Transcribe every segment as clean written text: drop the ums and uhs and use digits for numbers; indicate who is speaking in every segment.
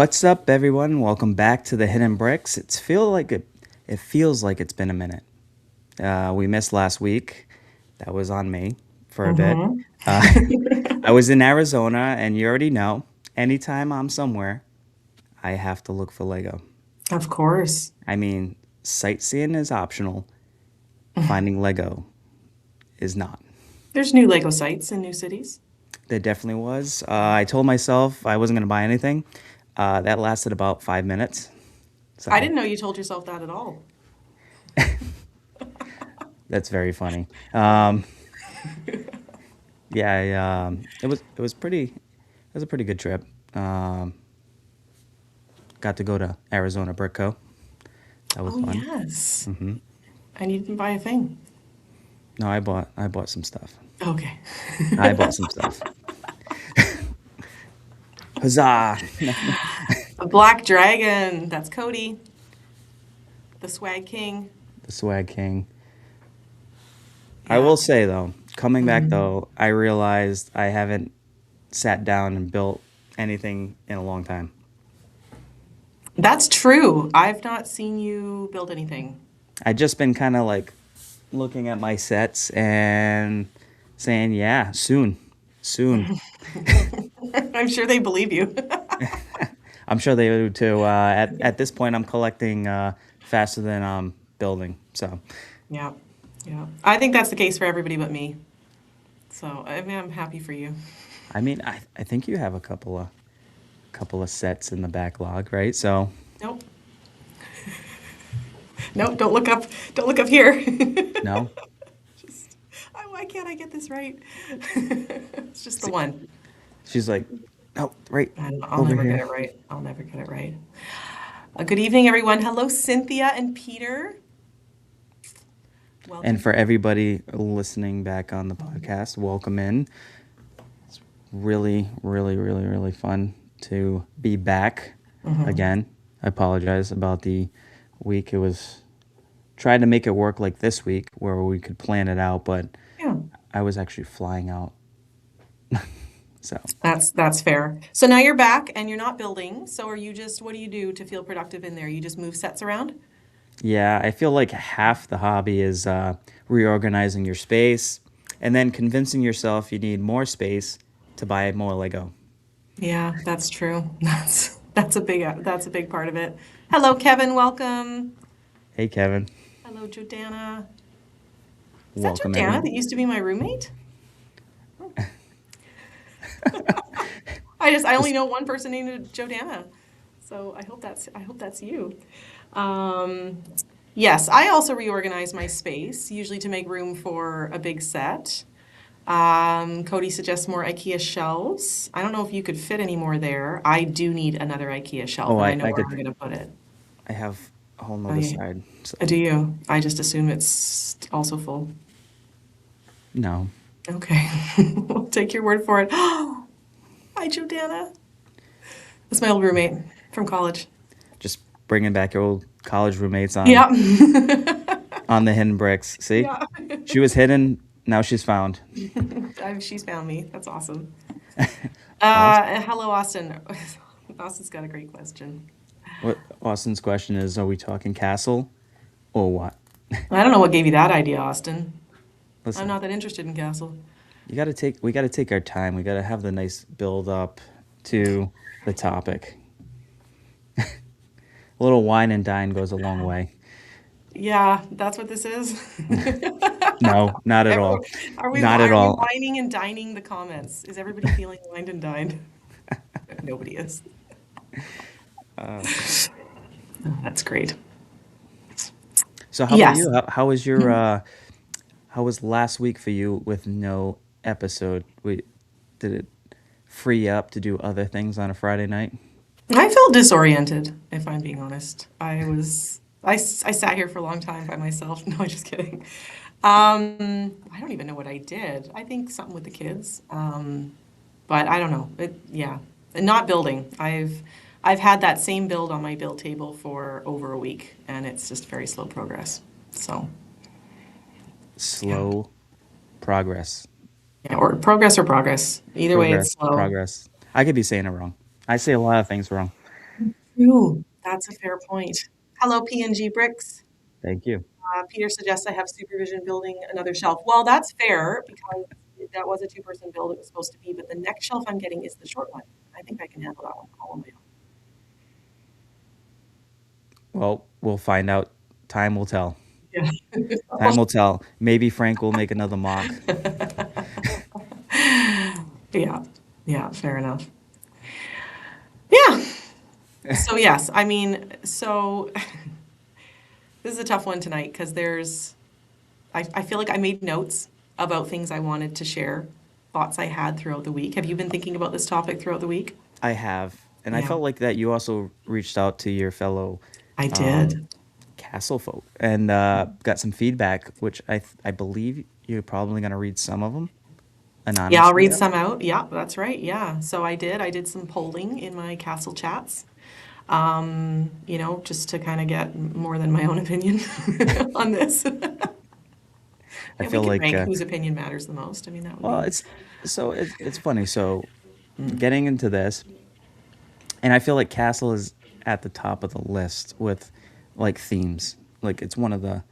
Speaker 1: What's up, everyone? Welcome back to the Hidden Bricks. It feels like it's been a minute. We missed last week. That was on me for a bit.
Speaker 2: Mm-hmm.
Speaker 1: Uh, I was in Arizona, and you already know. Anytime I'm somewhere, I have to look for Lego.
Speaker 2: Of course.
Speaker 1: I mean, sightseeing is optional. Finding Lego is not.
Speaker 2: There's new Lego sites in new cities.
Speaker 1: There definitely was. I told myself I wasn't going to buy anything. That lasted about 5 minutes.
Speaker 2: I
Speaker 1: So
Speaker 2: didn't know you told yourself that at all.
Speaker 1: that's very funny. Yeah, it was a pretty good trip. Um, got to go to Arizona Brickco. That was
Speaker 2: Oh,
Speaker 1: fun.
Speaker 2: yes.
Speaker 1: Hmm.
Speaker 2: And you didn't buy a thing.
Speaker 1: No, I bought some stuff.
Speaker 2: Okay.
Speaker 1: I bought some stuff. Huzzah!
Speaker 2: A Black Dragon. That's Cody, the swag king.
Speaker 1: The swag king. I
Speaker 2: Yeah.
Speaker 1: will say though, coming back
Speaker 2: Mhm.
Speaker 1: though, I realized I haven't sat down and built anything in a long time.
Speaker 2: That's true. I've not seen you build anything.
Speaker 1: I just been kind of like looking at my sets and saying, "Yeah, soon, soon."
Speaker 2: I'm sure they believe you.
Speaker 1: I'm sure they do too. At this point, I'm collecting faster than I'm building. So,
Speaker 2: Yeah. Yeah. I think that's the case for everybody but me. So I mean, I'm happy for you.
Speaker 1: I mean, I think you have a couple of sets in the backlog, right? So,
Speaker 2: Nope. Nope. Don't look up. Don't look up here.
Speaker 1: no.
Speaker 2: Just, why can't I get this right? It's just the one.
Speaker 1: She's like, "No, right
Speaker 2: I'll
Speaker 1: over
Speaker 2: never get
Speaker 1: here."
Speaker 2: it right. I'll never get it right. Good evening, everyone. Hello, Cynthia and Peter.
Speaker 1: And
Speaker 2: Welcome.
Speaker 1: for everybody listening back on the podcast, welcome in. Really, really, really, really fun to be back
Speaker 2: Hmm.
Speaker 1: again. I apologize about the week. It was tried to make it work like this week where we could plan it out, but
Speaker 2: Yeah,
Speaker 1: I was actually flying out. So,
Speaker 2: that's fair. So now you're back and you're not building. So are you just, what do you do to feel productive in there? You just move sets around?
Speaker 1: yeah, I feel like half the hobby is reorganizing your space and then convincing yourself you need more space to buy more Lego.
Speaker 2: Yeah, that's true. That's a big part of it. Hello, Kevin. Welcome.
Speaker 1: Hey, Kevin,
Speaker 2: Hello, Jordana. Is that
Speaker 1: welcome
Speaker 2: Jordana
Speaker 1: everyone.
Speaker 2: that used to be my roommate? I only
Speaker 1: Just
Speaker 2: know one person named Jordana. So I hope that's you. Um, yes, I also reorganize my space, usually to make room for a big set. Cody suggests more IKEA shelves. I don't know if you could fit any more there. I do need another IKEA shelf,
Speaker 1: oh,
Speaker 2: and I
Speaker 1: I
Speaker 2: know
Speaker 1: I
Speaker 2: where
Speaker 1: could
Speaker 2: I'm going to put it.
Speaker 1: I have a whole nother
Speaker 2: I,
Speaker 1: side. So
Speaker 2: do you? I just assume it's also full.
Speaker 1: no,
Speaker 2: Okay, we'll take your word for it. Hi, Jordana. That's my old roommate from college.
Speaker 1: just bringing back your old college roommates
Speaker 2: Yeah.
Speaker 1: on the hidden bricks. See,
Speaker 2: Yeah.
Speaker 1: she was hidden. Now she's found.
Speaker 2: She's found me. That's awesome.
Speaker 1: Awesome.
Speaker 2: Hello, Austin. Austin's got a great question.
Speaker 1: What Austin's question is: are we talking castle or what?
Speaker 2: I don't know what gave you that idea, Austin. I'm
Speaker 1: Listen,
Speaker 2: not that interested in Castle.
Speaker 1: we got to take our time. We got to have the nice build up to the topic. A little wine and dine goes a long way.
Speaker 2: Yeah, that's what this is.
Speaker 1: No, not at
Speaker 2: Everyone,
Speaker 1: all.
Speaker 2: are we
Speaker 1: Not at
Speaker 2: are we
Speaker 1: all.
Speaker 2: whining and dining the comments? Is everybody feeling wined and dined? Nobody is.
Speaker 1: Uh,
Speaker 2: Oh, that's great.
Speaker 1: so how about
Speaker 2: Yes.
Speaker 1: you? How was last week for you with no episode? Did it free up to do other things on a Friday night?
Speaker 2: I felt disoriented, if I'm being honest. I sat here for a long time by myself. No, I'm just kidding. I don't even know what I did. I think something with the kids. But I don't know. Yeah. And not building. I've had that same build on my build table for over a week, and it's just very slow progress. So, yeah.
Speaker 1: Slow progress.
Speaker 2: Yeah, or progress or progress. Either way, it's
Speaker 1: Progress.
Speaker 2: slow.
Speaker 1: Progress. I could be saying it wrong. I say a lot of things wrong.
Speaker 2: True. That's a fair point. Hello, P&G Bricks.
Speaker 1: Thank you.
Speaker 2: Peter suggests I have supervision building another shelf. Well, that's fair because that was a two-person build it was supposed to be, but the next shelf I'm getting is the short one. I think I can handle that one all on my
Speaker 1: Well, we'll find out. Time will tell.
Speaker 2: own.
Speaker 1: Time will tell. Maybe Frank will make another mock.
Speaker 2: Yeah. Yeah, fair enough. Yeah. So yes, I mean, so this is a tough one tonight because I feel like I made notes about things I wanted to share, thoughts I had throughout the week. Have you been thinking about this topic throughout the week?
Speaker 1: I have, and I
Speaker 2: Yeah,
Speaker 1: felt like that you also reached out to your fellow
Speaker 2: I
Speaker 1: um,
Speaker 2: did.
Speaker 1: Castle folk and got some feedback, which I believe you're probably gonna read some of them
Speaker 2: Yeah, I'll
Speaker 1: anonymously
Speaker 2: read
Speaker 1: out.
Speaker 2: some out. Yeah, that's right. Yeah. So I did. I did some polling in my castle chats, just to kind of get more than my own opinion on this.
Speaker 1: I
Speaker 2: Yeah, we
Speaker 1: feel
Speaker 2: can
Speaker 1: like
Speaker 2: rank whose opinion matters the most. I mean, that would
Speaker 1: well,
Speaker 2: be.
Speaker 1: it's funny. So getting into this, and I feel like Castle is at the top of the list with like themes. Like it's one of the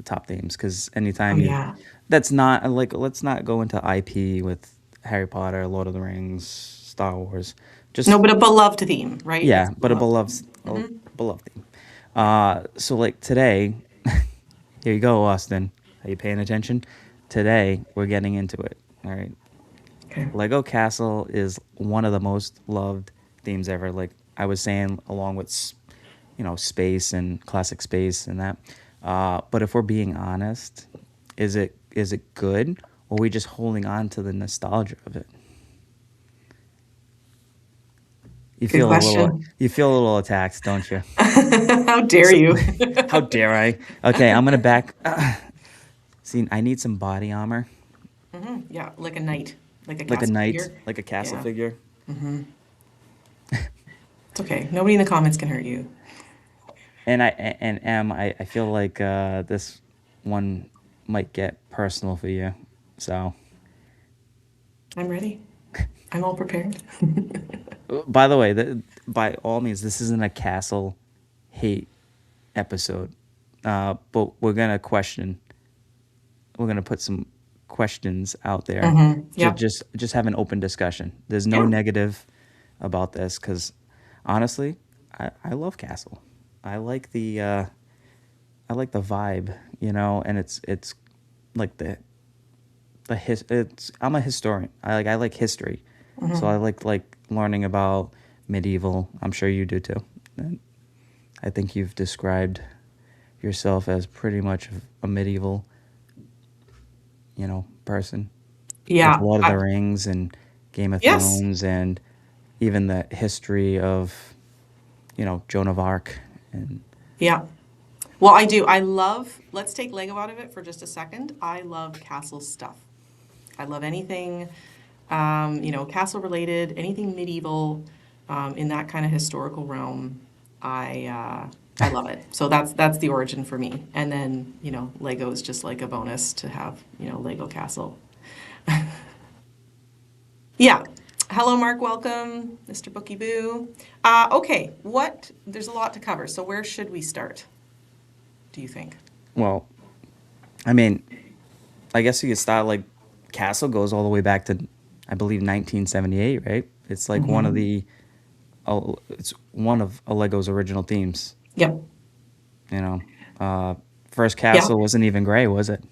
Speaker 1: top themes because
Speaker 2: Oh,
Speaker 1: anytime you
Speaker 2: yeah.
Speaker 1: that's not like let's not go into IP with Harry Potter, Lord of the Rings, Star Wars.
Speaker 2: No,
Speaker 1: Just
Speaker 2: but a beloved theme, right?
Speaker 1: yeah,
Speaker 2: It's a
Speaker 1: but a
Speaker 2: beloved
Speaker 1: beloved
Speaker 2: theme.
Speaker 1: a beloved theme. So like today, here you go, Austin. Are you paying attention? Today we're getting into it. All right.
Speaker 2: Okay.
Speaker 1: Lego Castle is one of the most loved themes ever. Like I was saying, along with space and classic space and that. But if we're being honest, is it good, or are we just holding on to the nostalgia of it? You
Speaker 2: Good
Speaker 1: feel a little
Speaker 2: question.
Speaker 1: you feel a little attacked, don't you?
Speaker 2: How dare
Speaker 1: So,
Speaker 2: you?
Speaker 1: how dare I? Okay, I'm gonna back. See, I need some body armor,
Speaker 2: Yeah, like a knight, like a
Speaker 1: like a
Speaker 2: castle
Speaker 1: knight,
Speaker 2: figure.
Speaker 1: like a castle
Speaker 2: Yeah,
Speaker 1: figure.
Speaker 2: it's okay. Nobody in the comments can hurt you.
Speaker 1: And I feel like this one might get personal for you. So,
Speaker 2: I'm ready. I'm all prepared.
Speaker 1: by the way, by all means, this isn't a castle hate episode, but we're gonna put some questions out there.
Speaker 2: Yep.
Speaker 1: Just have an open discussion. There's no
Speaker 2: Yeah.
Speaker 1: negative about this because honestly, I love Castle. I like the uh, I like the vibe, and it's like it's I'm a historian. I like history, so I like learning about medieval. I'm sure you do too. And I think you've described yourself as pretty much a medieval, person with
Speaker 2: Yeah.
Speaker 1: Lord of the Rings and Game of
Speaker 2: Yes.
Speaker 1: Thrones and even the history of, Joan of Arc and
Speaker 2: Yeah. Well, I do. Let's take Lego out of it for just a second. I love castle stuff. I love anything, castle related, anything medieval, in that kind of historical realm. I love it. So that's the origin for me. And then, Lego is just like a bonus to have, Lego Castle. Yeah. Hello, Mark. Welcome, Mr. Bookie Boo. Okay. There's a lot to cover. So where should we start, do you think?
Speaker 1: well, I mean, I guess you could start like Castle goes all the way back to I believe 1978, right? It's like it's one of a Lego's original themes,
Speaker 2: Yep.
Speaker 1: you know. Uh First
Speaker 2: Yeah.
Speaker 1: Castle wasn't even gray, was it?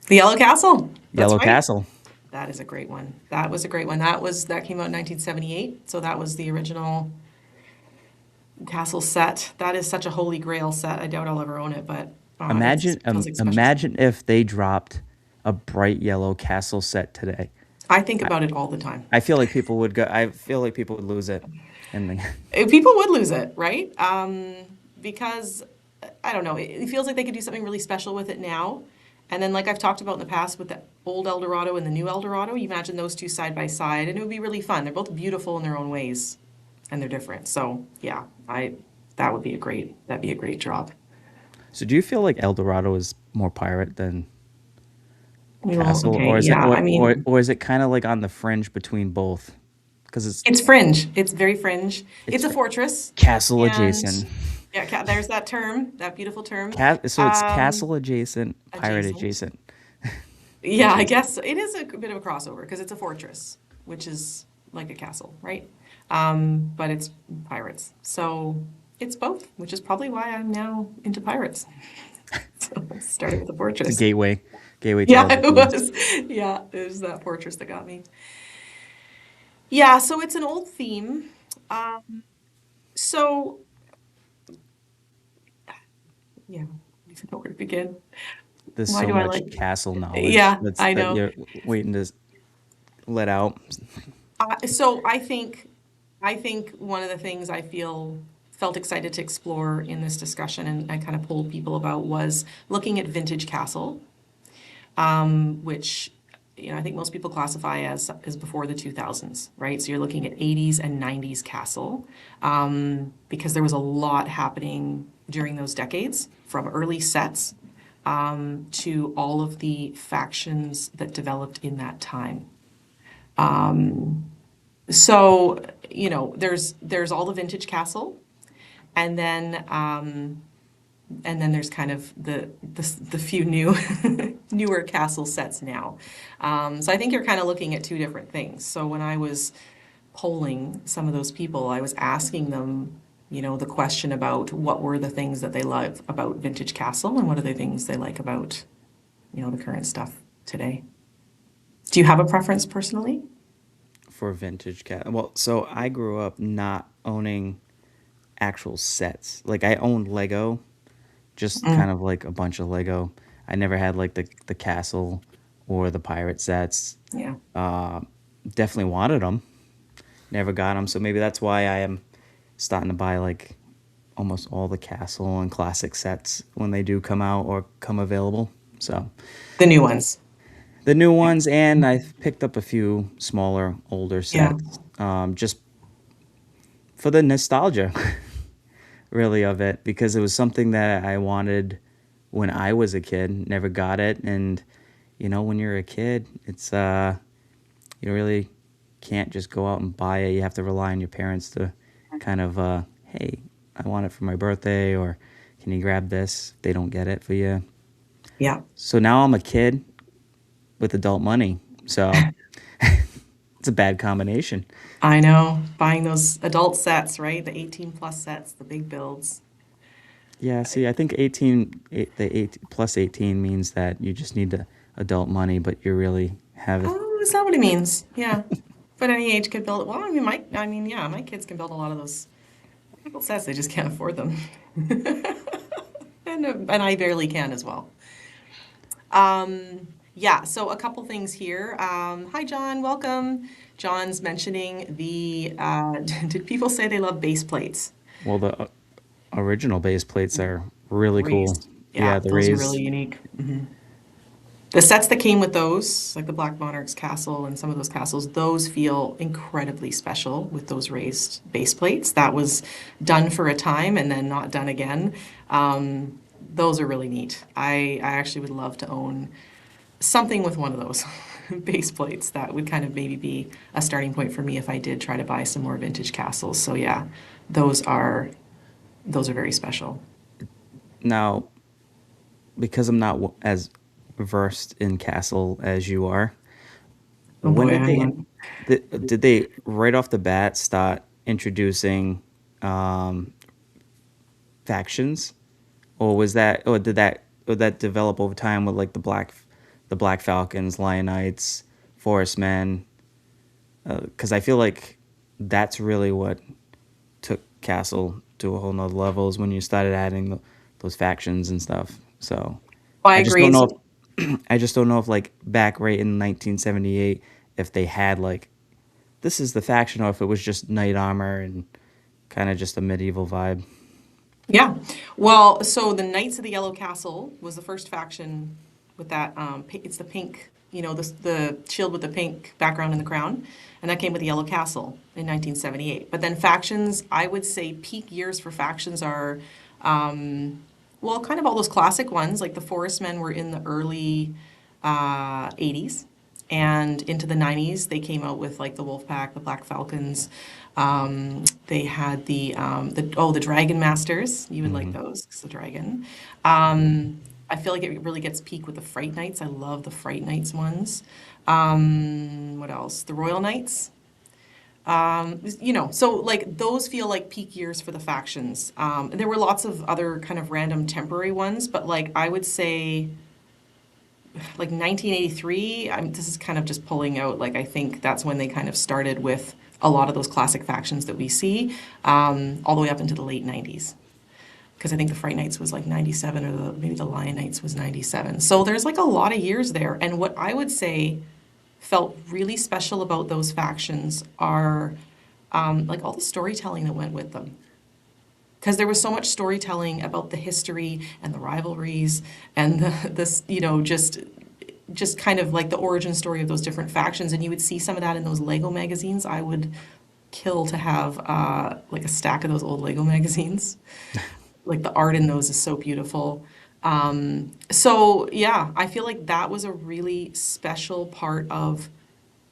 Speaker 2: The Yellow Castle. That's
Speaker 1: Yellow
Speaker 2: right.
Speaker 1: Castle.
Speaker 2: That is a great one. That was a great one. That came out in 1978. So that was the original castle set. That is such a holy grail set. I doubt I'll ever own it, but it feels like special.
Speaker 1: Imagine if they dropped a bright yellow castle set today.
Speaker 2: I think about it all the time.
Speaker 1: I feel like people would lose it. And
Speaker 2: People would lose it, right? Because I don't know. It feels like they could do something really special with it now. And then, like I've talked about in the past with the old El Dorado and the new El Dorado, you imagine those two side by side, and it would be really fun. They're both beautiful in their own ways, and they're different. So yeah, that'd be a great drop.
Speaker 1: so do you feel like El Dorado is more pirate than
Speaker 2: Well,
Speaker 1: Castle,
Speaker 2: okay,
Speaker 1: or is it
Speaker 2: yeah. I mean,
Speaker 1: or is it kind of like on the fringe between both? because it's
Speaker 2: It's fringe. It's very fringe.
Speaker 1: it's
Speaker 2: It's a
Speaker 1: fr-
Speaker 2: fortress,
Speaker 1: castle
Speaker 2: and
Speaker 1: adjacent.
Speaker 2: yeah, there's that term, that beautiful term.
Speaker 1: So it's castle adjacent, pirate
Speaker 2: Adjacent.
Speaker 1: adjacent,
Speaker 2: Yeah, I
Speaker 1: adjacent.
Speaker 2: guess it is a bit of a crossover because it's a fortress, which is like a castle, right? But it's pirates. So it's both, which is probably why I'm now into pirates. So it started with the
Speaker 1: It's a
Speaker 2: fortress.
Speaker 1: gateway to
Speaker 2: Yeah,
Speaker 1: all the
Speaker 2: it
Speaker 1: themes.
Speaker 2: was. Yeah, it was that fortress that got me. Yeah, so it's an old theme. So yeah, I don't even know where to begin.
Speaker 1: There's
Speaker 2: Why
Speaker 1: so
Speaker 2: do I
Speaker 1: much
Speaker 2: like?
Speaker 1: castle knowledge
Speaker 2: Yeah, I
Speaker 1: that
Speaker 2: know.
Speaker 1: you're waiting to let out.
Speaker 2: So I think one of the things I felt excited to explore in this discussion, and I kind of polled people about, was looking at vintage castle, which I think most people classify as before the 2000s, right? So you're looking at 80s and 90s castle, because there was a lot happening during those decades, from early sets to all of the factions that developed in that time. So, there's all the vintage castle, and then there's kind of the few newer castle sets now. So I think you're kind of looking at two different things. So when I was polling some of those people, I was asking them, the question about what were the things that they love about vintage castle, and what are the things they like about, the current stuff today. Do you have a preference personally?
Speaker 1: For vintage cat. Well, so I grew up not owning actual sets. Like I owned Lego, just kind of like a bunch of Lego. I never had like the castle or the pirate sets.
Speaker 2: Yeah.
Speaker 1: Definitely wanted them, never got them. So maybe that's why I am starting to buy like almost all the castle and classic sets when they do come out or come available. So
Speaker 2: The new ones.
Speaker 1: the new ones, and I've picked up a few smaller, older
Speaker 2: Yeah.
Speaker 1: sets, just for the nostalgia, really, of it, because it was something that I wanted when I was a kid, never got it, and when you're a kid, it's you really can't just go out and buy it. You have to rely on your parents to kind of hey, I want it for my birthday, or can you grab this? If they don't get it for you.
Speaker 2: Yeah.
Speaker 1: So now I'm a kid with adult money. So it's a bad combination.
Speaker 2: I know. Buying those adult sets, right? The 18 plus sets, the big builds.
Speaker 1: Yeah, see, I think 18, the 8 plus 18 means that you just need the adult money, but you really have it.
Speaker 2: Oh, is that what it means? Yeah. But any age could build it. Well, yeah, my kids can build a lot of those adult sets. They just can't afford them. And I barely can as well. Yeah, so a couple things here. Hi, John. Welcome. John's mentioning did people say they love base plates?
Speaker 1: Well, the original base plates are really cool.
Speaker 2: Raised.
Speaker 1: Yeah,
Speaker 2: Yeah,
Speaker 1: the
Speaker 2: those are really
Speaker 1: raised.
Speaker 2: unique. The sets that came with those, like the Black Monarch's castle and some of those castles, those feel incredibly special with those raised base plates. That was done for a time and then not done again. Those are really neat. I actually would love to own something with one of those base plates. That would kind of maybe be a starting point for me if I did try to buy some more vintage castles. So yeah, those are those are very special.
Speaker 1: Now, because I'm not as versed in Castle as you are,
Speaker 2: Oh
Speaker 1: when
Speaker 2: boy,
Speaker 1: did
Speaker 2: I am.
Speaker 1: did they right off the bat start introducing um, factions, or did that develop over time with like the Black Falcons, Lion Knights, Forest Men? Because I feel like that's really what took Castle to a whole nother level, is when you started adding those factions and stuff. So
Speaker 2: I
Speaker 1: I just
Speaker 2: agree.
Speaker 1: don't know
Speaker 2: So
Speaker 1: if I just don't know if like back right in 1978, if they had like this is the faction, or if it was just knight armor and kind of just a medieval vibe.
Speaker 2: yeah. Well, so the Knights of the Yellow Castle was the first faction with that. It's the pink, the shield with the pink background and the crown, and that came with the Yellow Castle in 1978. But then factions, I would say peak years for factions are, well, kind of all those classic ones, like the Forest Men were in the early 80s. And into the 90s, they came out with like the Wolfpack, the Black Falcons. They had the Dragon Masters. You would like
Speaker 1: Hmm.
Speaker 2: those, 'cause the dragon. I feel like it really gets peak with the Fright Knights. I love the Fright Knights ones. What else? The Royal Knights. So like those feel like peak years for the factions. And there were lots of other kind of random temporary ones, but like I would say like 1983, this is kind of just pulling out, like I think that's when they kind of started with a lot of those classic factions that we see, all the way up into the late 90s. Because I think the Fright Knights was like 97, or maybe the Lion Knights was 97. So there's like a lot of years there. And what I would say felt really special about those factions are like all the storytelling that went with them. Because there was so much storytelling about the history and the rivalries and this, just kind of like the origin story of those different factions. And you would see some of that in those Lego magazines. I would kill to have like a stack of those old Lego magazines. Like the art in those is so beautiful. So yeah, I feel like that was a really special part of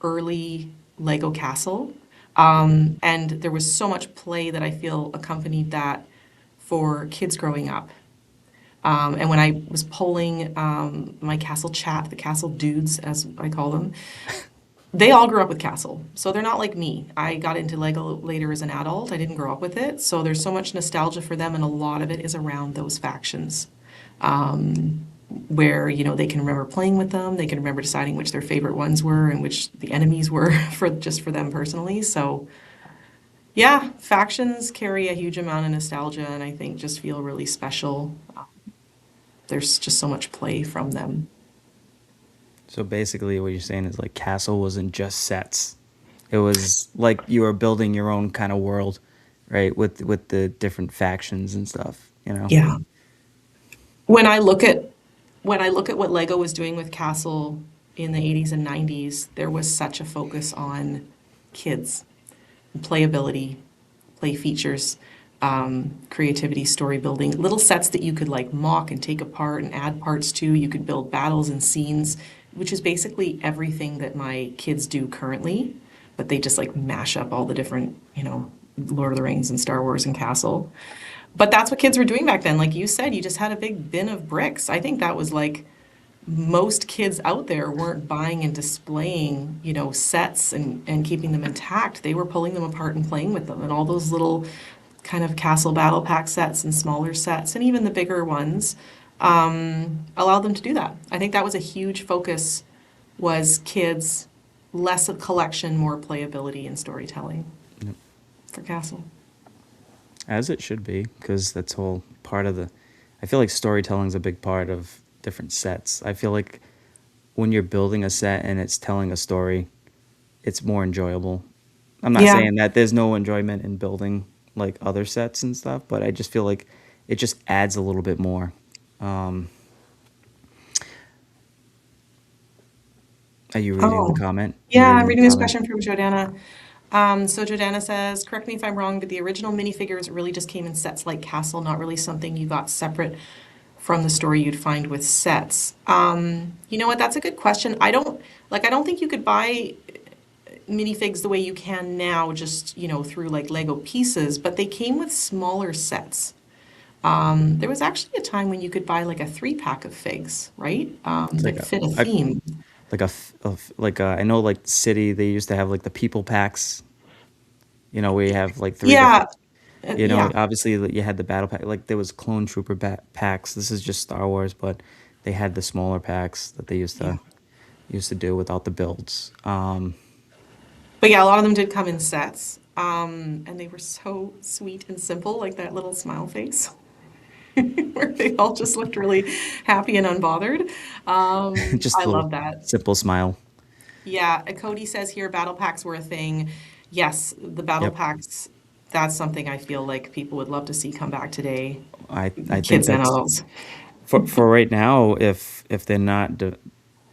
Speaker 2: early Lego Castle. And there was so much play that I feel accompanied that for kids growing up. And when I was polling my Castle chat, the Castle dudes, as I call them, they all grew up with Castle. So they're not like me. I got into Lego later as an adult. I didn't grow up with it. So there's so much nostalgia for them, and a lot of it is around those factions where, they can remember playing with them. They can remember deciding which their favorite ones were and which the enemies were for them personally. So yeah, factions carry a huge amount of nostalgia and I think just feel really special. There's just so much play from them.
Speaker 1: So basically, what you're saying is like Castle wasn't just sets. It was like you were building your own kind of world, right? With the different factions and stuff, you know?
Speaker 2: Yeah. When I look at what Lego was doing with Castle in the 80s and 90s, there was such a focus on kids, playability, play features, creativity, story building, little sets that you could like mock and take apart and add parts to. You could build battles and scenes, which is basically everything that my kids do currently, but they just like mash up all the different, Lord of the Rings and Star Wars and Castle. But that's what kids were doing back then. Like you said, you just had a big bin of bricks. I think that was like most kids out there weren't buying and displaying, sets and keeping them intact. They were pulling them apart and playing with them. And all those little kind of castle battle pack sets and smaller sets, and even the bigger ones, allowed them to do that. I think that was a huge focus, was kids, less of collection, more playability and storytelling
Speaker 1: Yep.
Speaker 2: for Castle.
Speaker 1: As it should be, because that's whole part of the. I feel like storytelling's a big part of different sets. I feel like when you're building a set and it's telling a story, it's more enjoyable. I'm not
Speaker 2: Yeah.
Speaker 1: saying that there's no enjoyment in building like other sets and stuff, but I just feel like it just adds a little bit more. Um, are you reading the
Speaker 2: Oh,
Speaker 1: comment? You
Speaker 2: yeah, I'm
Speaker 1: reading the
Speaker 2: reading this
Speaker 1: comment?
Speaker 2: question from Jordana. So Jordana says, correct me if I'm wrong, but the original minifigures really just came in sets like Castle, not really something you got separate from the story you'd find with sets. You know what? That's a good question. I don't think you could buy minifigs the way you can now, just, through like Lego pieces, but they came with smaller sets. There was actually a time when you could buy like a 3-pack of figs, right?
Speaker 1: It's like
Speaker 2: That fit a
Speaker 1: a
Speaker 2: theme.
Speaker 1: I know like City they used to have like the people packs, where you have like three
Speaker 2: Yeah,
Speaker 1: different.
Speaker 2: yeah,
Speaker 1: Obviously you had the battle pack, like there was clone trooper packs. This is just Star Wars, but they had the smaller packs that they
Speaker 2: yeah.
Speaker 1: used to do without the builds.
Speaker 2: But yeah, a lot of them did come in sets. And they were so sweet and simple, like that little smile face, where they all just looked really happy and unbothered.
Speaker 1: Just
Speaker 2: I
Speaker 1: a little
Speaker 2: love that.
Speaker 1: simple smile.
Speaker 2: Yeah, Cody says here battle packs were a thing. Yes, the battle
Speaker 1: Yep.
Speaker 2: packs, that's something I feel like people would love to see come back today,
Speaker 1: I think
Speaker 2: kids and
Speaker 1: that's
Speaker 2: adults.
Speaker 1: for right now. If they're not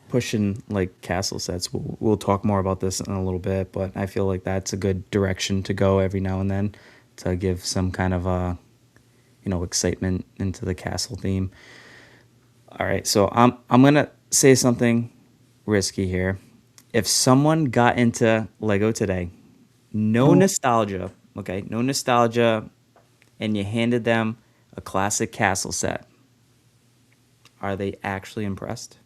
Speaker 1: pushing like castle sets, we'll talk more about this in a little bit. But I feel like that's a good direction to go every now and then to give some kind of excitement into the castle theme. All right, so I'm gonna say something risky here. If someone got into Lego today, no
Speaker 2: Oh.
Speaker 1: nostalgia, okay, no nostalgia, and you handed them a classic castle set, are they actually impressed?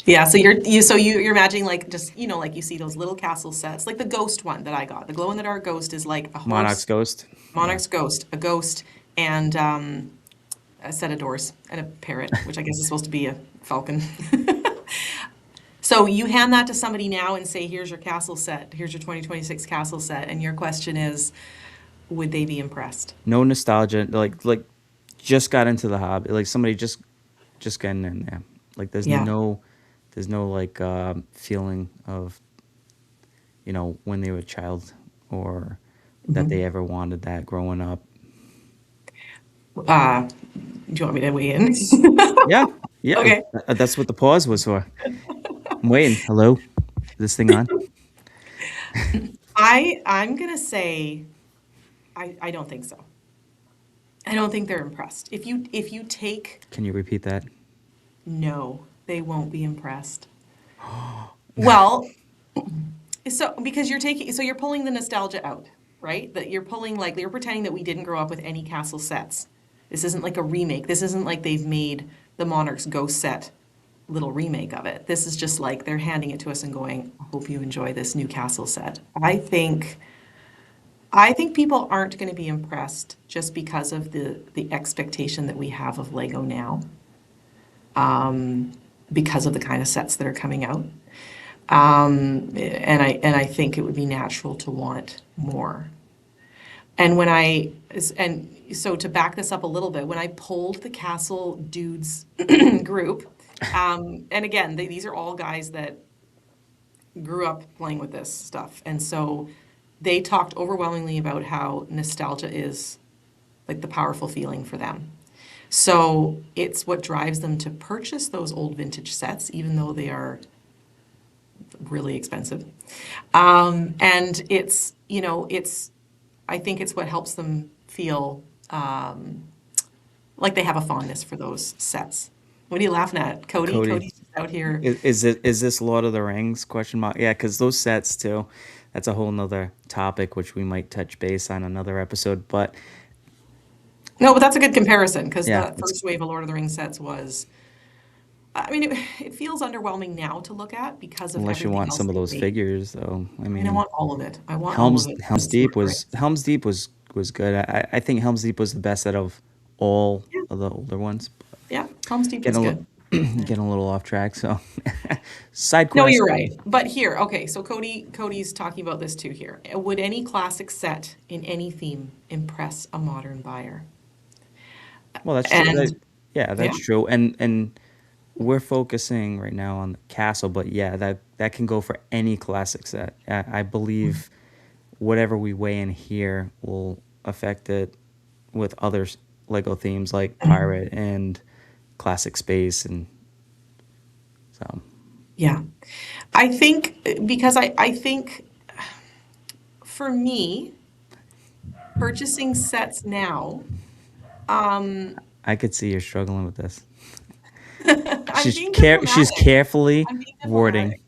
Speaker 2: Yeah, so you're imagining like just, like you see those little castle sets, like the ghost one that I got. The glow in the dark ghost is like a
Speaker 1: Monarch's
Speaker 2: horse,
Speaker 1: Ghost? Yeah.
Speaker 2: monarch's ghost, a ghost, and a set of doors and a parrot, which I guess is supposed to be a falcon. So you hand that to somebody now and say, here's your castle set, here's your 2026 castle set, and your question is, would they be impressed?
Speaker 1: No nostalgia, like just got into the hobby, like somebody just getting in there. Like
Speaker 2: Yeah.
Speaker 1: there's no like feeling of, when they were a child or that they
Speaker 2: Mhm.
Speaker 1: ever wanted that growing up.
Speaker 2: Do you want me to weigh in?
Speaker 1: Yeah, yeah,
Speaker 2: Okay.
Speaker 1: that's what the pause was for. I'm waiting. Hello, is this thing on?
Speaker 2: I'm gonna say I don't think so. I don't think they're impressed. If you take
Speaker 1: Can you repeat that?
Speaker 2: no, they won't be impressed. Well, so because you're pulling the nostalgia out, right? That you're pulling like you're pretending that we didn't grow up with any castle sets. This isn't like a remake. This isn't like they've made the Monarch's Ghost set little remake of it. This is just like they're handing it to us and going, I hope you enjoy this new castle set. I think people aren't going to be impressed just because of the expectation that we have of Lego now, because of the kind of sets that are coming out. And I think it would be natural to want more. And when I and so to back this up a little bit, when I polled the Castle Dudes group, and again, these are all guys that grew up playing with this stuff, and so they talked overwhelmingly about how nostalgia is like the powerful feeling for them. So it's what drives them to purchase those old vintage sets, even though they are really expensive. And I think it's what helps them feel like they have a fondness for those sets. What are you laughing at, Cody?
Speaker 1: Cody,
Speaker 2: Cody's just out here.
Speaker 1: is this Lord of the Rings question mark? Yeah, because those sets too. That's a whole nother topic which we might touch base on another episode. But
Speaker 2: No, but that's a good comparison because
Speaker 1: yeah,
Speaker 2: the
Speaker 1: it's
Speaker 2: first wave of Lord of the Rings sets was, I mean, it feels underwhelming now to look at because of
Speaker 1: unless you
Speaker 2: everything
Speaker 1: want
Speaker 2: else
Speaker 1: some of
Speaker 2: they've
Speaker 1: those
Speaker 2: made.
Speaker 1: figures, though. I
Speaker 2: I mean, I
Speaker 1: mean,
Speaker 2: want all of it. I want all of it
Speaker 1: Helm's
Speaker 2: as Lord
Speaker 1: Deep
Speaker 2: of the Rings.
Speaker 1: was good. I think Helm's Deep was the best out of all
Speaker 2: Yeah,
Speaker 1: of the older ones.
Speaker 2: yeah, Helm's Deep was
Speaker 1: Getting a
Speaker 2: good.
Speaker 1: getting a little off track. So side
Speaker 2: No,
Speaker 1: quest.
Speaker 2: you're right. But here, okay, so Cody's talking about this too here. Would any classic set in any theme impress a modern buyer?
Speaker 1: Well, that's true.
Speaker 2: And
Speaker 1: Yeah,
Speaker 2: yeah,
Speaker 1: that's true. And we're focusing right now on the castle, but yeah, that can go for any classic set. I believe whatever we weigh in here will affect it with other Lego themes like pirate and classic space, and so
Speaker 2: yeah. I think because I think for me, purchasing sets now,
Speaker 1: I could see you're struggling with this.
Speaker 2: I'm being
Speaker 1: She's
Speaker 2: diplomatic.
Speaker 1: carefully
Speaker 2: I'm being
Speaker 1: wording.
Speaker 2: diplomatic.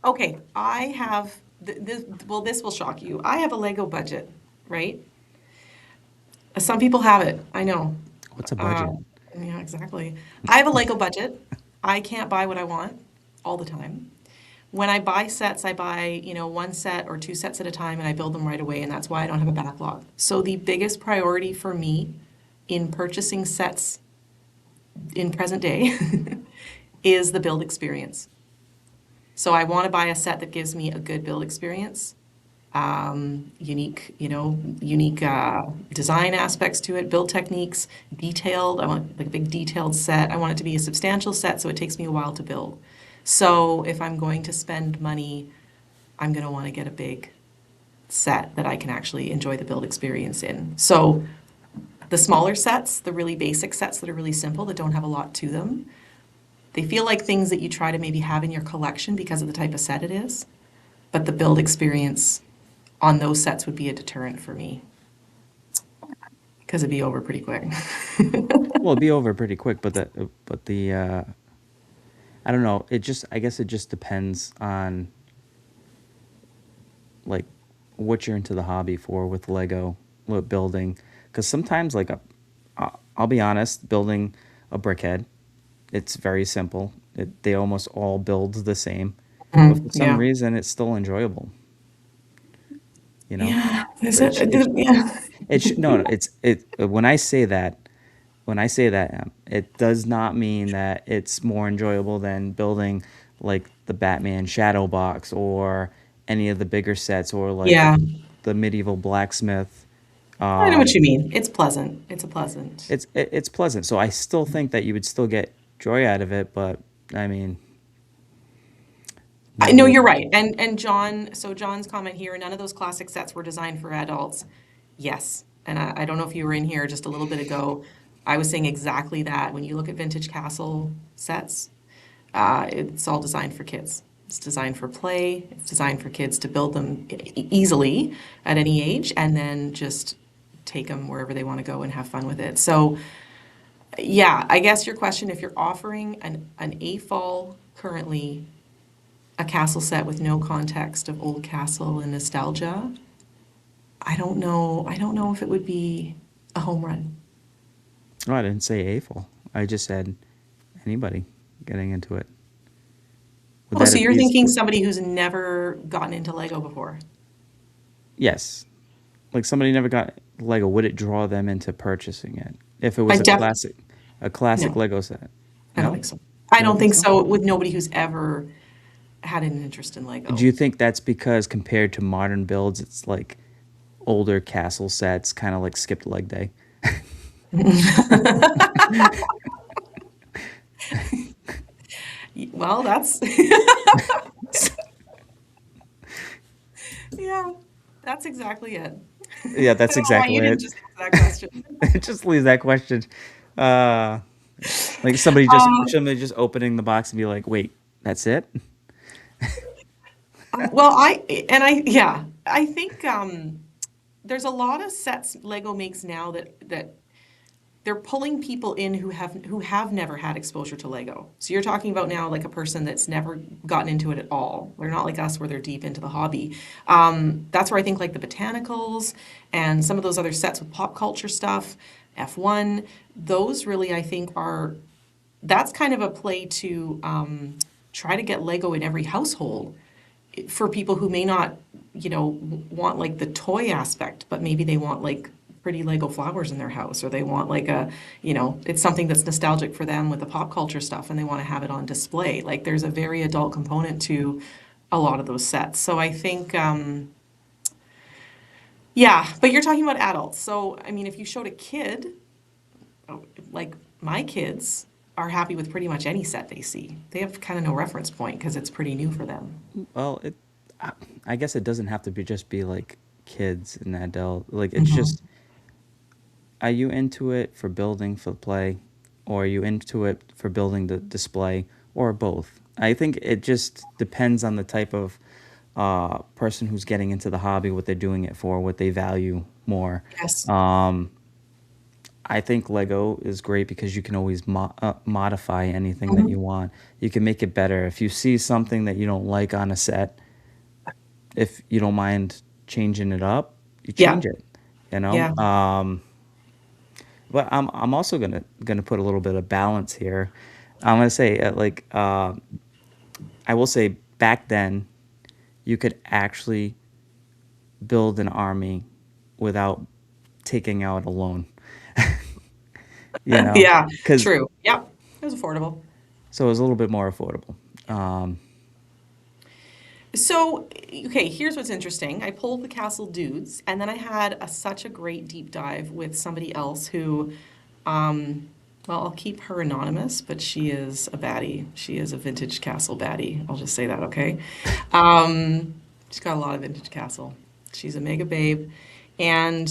Speaker 2: Okay, I have this, well, this will shock you. I have a Lego budget, right? Some people have it, I know.
Speaker 1: What's a
Speaker 2: Uh,
Speaker 1: budget?
Speaker 2: yeah, exactly. I have a Lego budget. I can't buy what I want all the time. When I buy sets, I buy, one set or two sets at a time and I build them right away, and that's why I don't have a backlog. So the biggest priority for me in purchasing sets in present day is the build experience. So I want to buy a set that gives me a good build experience, unique design aspects to it, build techniques, detailed. I want like a big detailed set. I want it to be a substantial set, so it takes me a while to build. So if I'm going to spend money, I'm going to want to get a big set that I can actually enjoy the build experience in. So the smaller sets, the really basic sets that are really simple, that don't have a lot to them, they feel like things that you try to maybe have in your collection because of the type of set it is. But the build experience on those sets would be a deterrent for me because it'd be over pretty quick.
Speaker 1: Well, it'd be over pretty quick, but the I don't know. It just I guess it just depends on like what you're into the hobby for with Lego, with building. Because sometimes like I'll be honest, building a brickhead, it's very simple. They almost all build the same, but for some
Speaker 2: Yeah.
Speaker 1: reason it's still enjoyable. You know,
Speaker 2: Yeah. Is
Speaker 1: but
Speaker 2: it? Yeah.
Speaker 1: no, no, it when I say that, it does not mean that it's more enjoyable than building like the Batman Shadow Box or any of the bigger sets or like
Speaker 2: Yeah.
Speaker 1: the medieval blacksmith.
Speaker 2: I know what
Speaker 1: Um,
Speaker 2: you mean. It's pleasant. It's a pleasant.
Speaker 1: it's pleasant, so I still think that you would still get joy out of it. But I mean,
Speaker 2: I know
Speaker 1: nobody.
Speaker 2: you're right. And John, so John's comment here, none of those classic sets were designed for adults. Yes. And I don't know if you were in here just a little bit ago. I was saying exactly that. When you look at vintage castle sets, it's all designed for kids. It's designed for play. It's designed for kids to build them easily at any age and then just take them wherever they want to go and have fun with it. So, yeah, I guess your question, if you're offering an AFOL currently, a castle set with no context of old castle and nostalgia, I don't know. I don't know if it would be a home run.
Speaker 1: No, I didn't say AFL. I just said anybody getting into it. Would
Speaker 2: Oh,
Speaker 1: that
Speaker 2: so you're
Speaker 1: appease?
Speaker 2: thinking somebody who's never gotten into Lego before?
Speaker 1: Yes. Like somebody never got Lego, would it draw them into purchasing it if it
Speaker 2: I
Speaker 1: was
Speaker 2: def
Speaker 1: a classic
Speaker 2: no,
Speaker 1: Lego set?
Speaker 2: I don't
Speaker 1: No,
Speaker 2: think so. I
Speaker 1: you don't
Speaker 2: don't
Speaker 1: think
Speaker 2: think
Speaker 1: so?
Speaker 2: so with nobody who's ever had an interest in
Speaker 1: Do
Speaker 2: Lego.
Speaker 1: you think that's because compared to modern builds, it's like older castle sets, kind of like skipped leg day?
Speaker 2: Well, that's yeah, that's exactly it.
Speaker 1: Yeah,
Speaker 2: I
Speaker 1: that's
Speaker 2: don't know why you
Speaker 1: exactly
Speaker 2: didn't
Speaker 1: it.
Speaker 2: just answer that question.
Speaker 1: It just leaves that question. Uh, like
Speaker 2: Um,
Speaker 1: somebody just opening the box and be like, "Wait, that's it?"
Speaker 2: well, yeah, I think there's a lot of sets Lego makes now that they're pulling people in who have never had exposure to Lego. So you're talking about now like a person that's never gotten into it at all. They're not like us where they're deep into the hobby. That's where I think like the botanicals and some of those other sets with pop culture stuff, F1, those really I think are that's kind of a play to try to get Lego in every household for people who may not, want like the toy aspect, but maybe they want like pretty Lego flowers in their house, or they want like it's something that's nostalgic for them with the pop culture stuff and they want to have it on display. Like there's a very adult component to a lot of those sets. So I think, yeah, but you're talking about adults. So, I mean, if you showed a kid, like my kids are happy with pretty much any set they see. They have kind of no reference point because it's pretty new for them.
Speaker 1: Well, I, I guess it doesn't have to be just be like kids and adult. Like it's
Speaker 2: Mhm.
Speaker 1: just, are you into it for building for play, or are you into it for building the display, or both? I think it just depends on the type of person who's getting into the hobby, what they're doing it for, what they value more.
Speaker 2: Yes.
Speaker 1: Um, I think Lego is great because you can always modify anything that you
Speaker 2: Mhm.
Speaker 1: want. You can make it better. If you see something that you don't like on a set, if you don't mind changing it up, you
Speaker 2: Yeah.
Speaker 1: change it. You know.
Speaker 2: Yeah.
Speaker 1: But I'm also gonna put a little bit of balance here. I'm gonna say I will say back then you could actually build an army without taking out a loan. You know,
Speaker 2: Yeah.
Speaker 1: because
Speaker 2: True. Yep. It was affordable.
Speaker 1: so it was a little bit more affordable. Um,
Speaker 2: So, okay, here's what's interesting. I pulled the Castle Dudes, and then I had such a great deep dive with somebody else who, well, I'll keep her anonymous, but she is a baddie. She is a vintage castle baddie. I'll just say that, okay? She's got a lot of vintage castle. She's a mega babe. And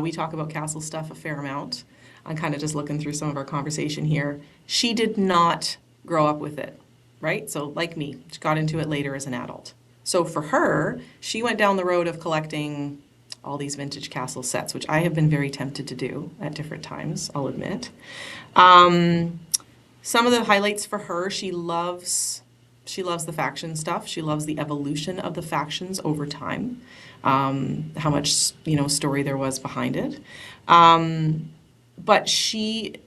Speaker 2: we talk about castle stuff a fair amount. I'm kind of just looking through some of our conversation here. She did not grow up with it, right? So, like me, she got into it later as an adult. So, for her, she went down the road of collecting all these vintage castle sets, which I have been very tempted to do at different times, I'll admit. Some of the highlights for her, she loves the faction stuff. She loves the evolution of the factions over time. How much, story there was behind it. But she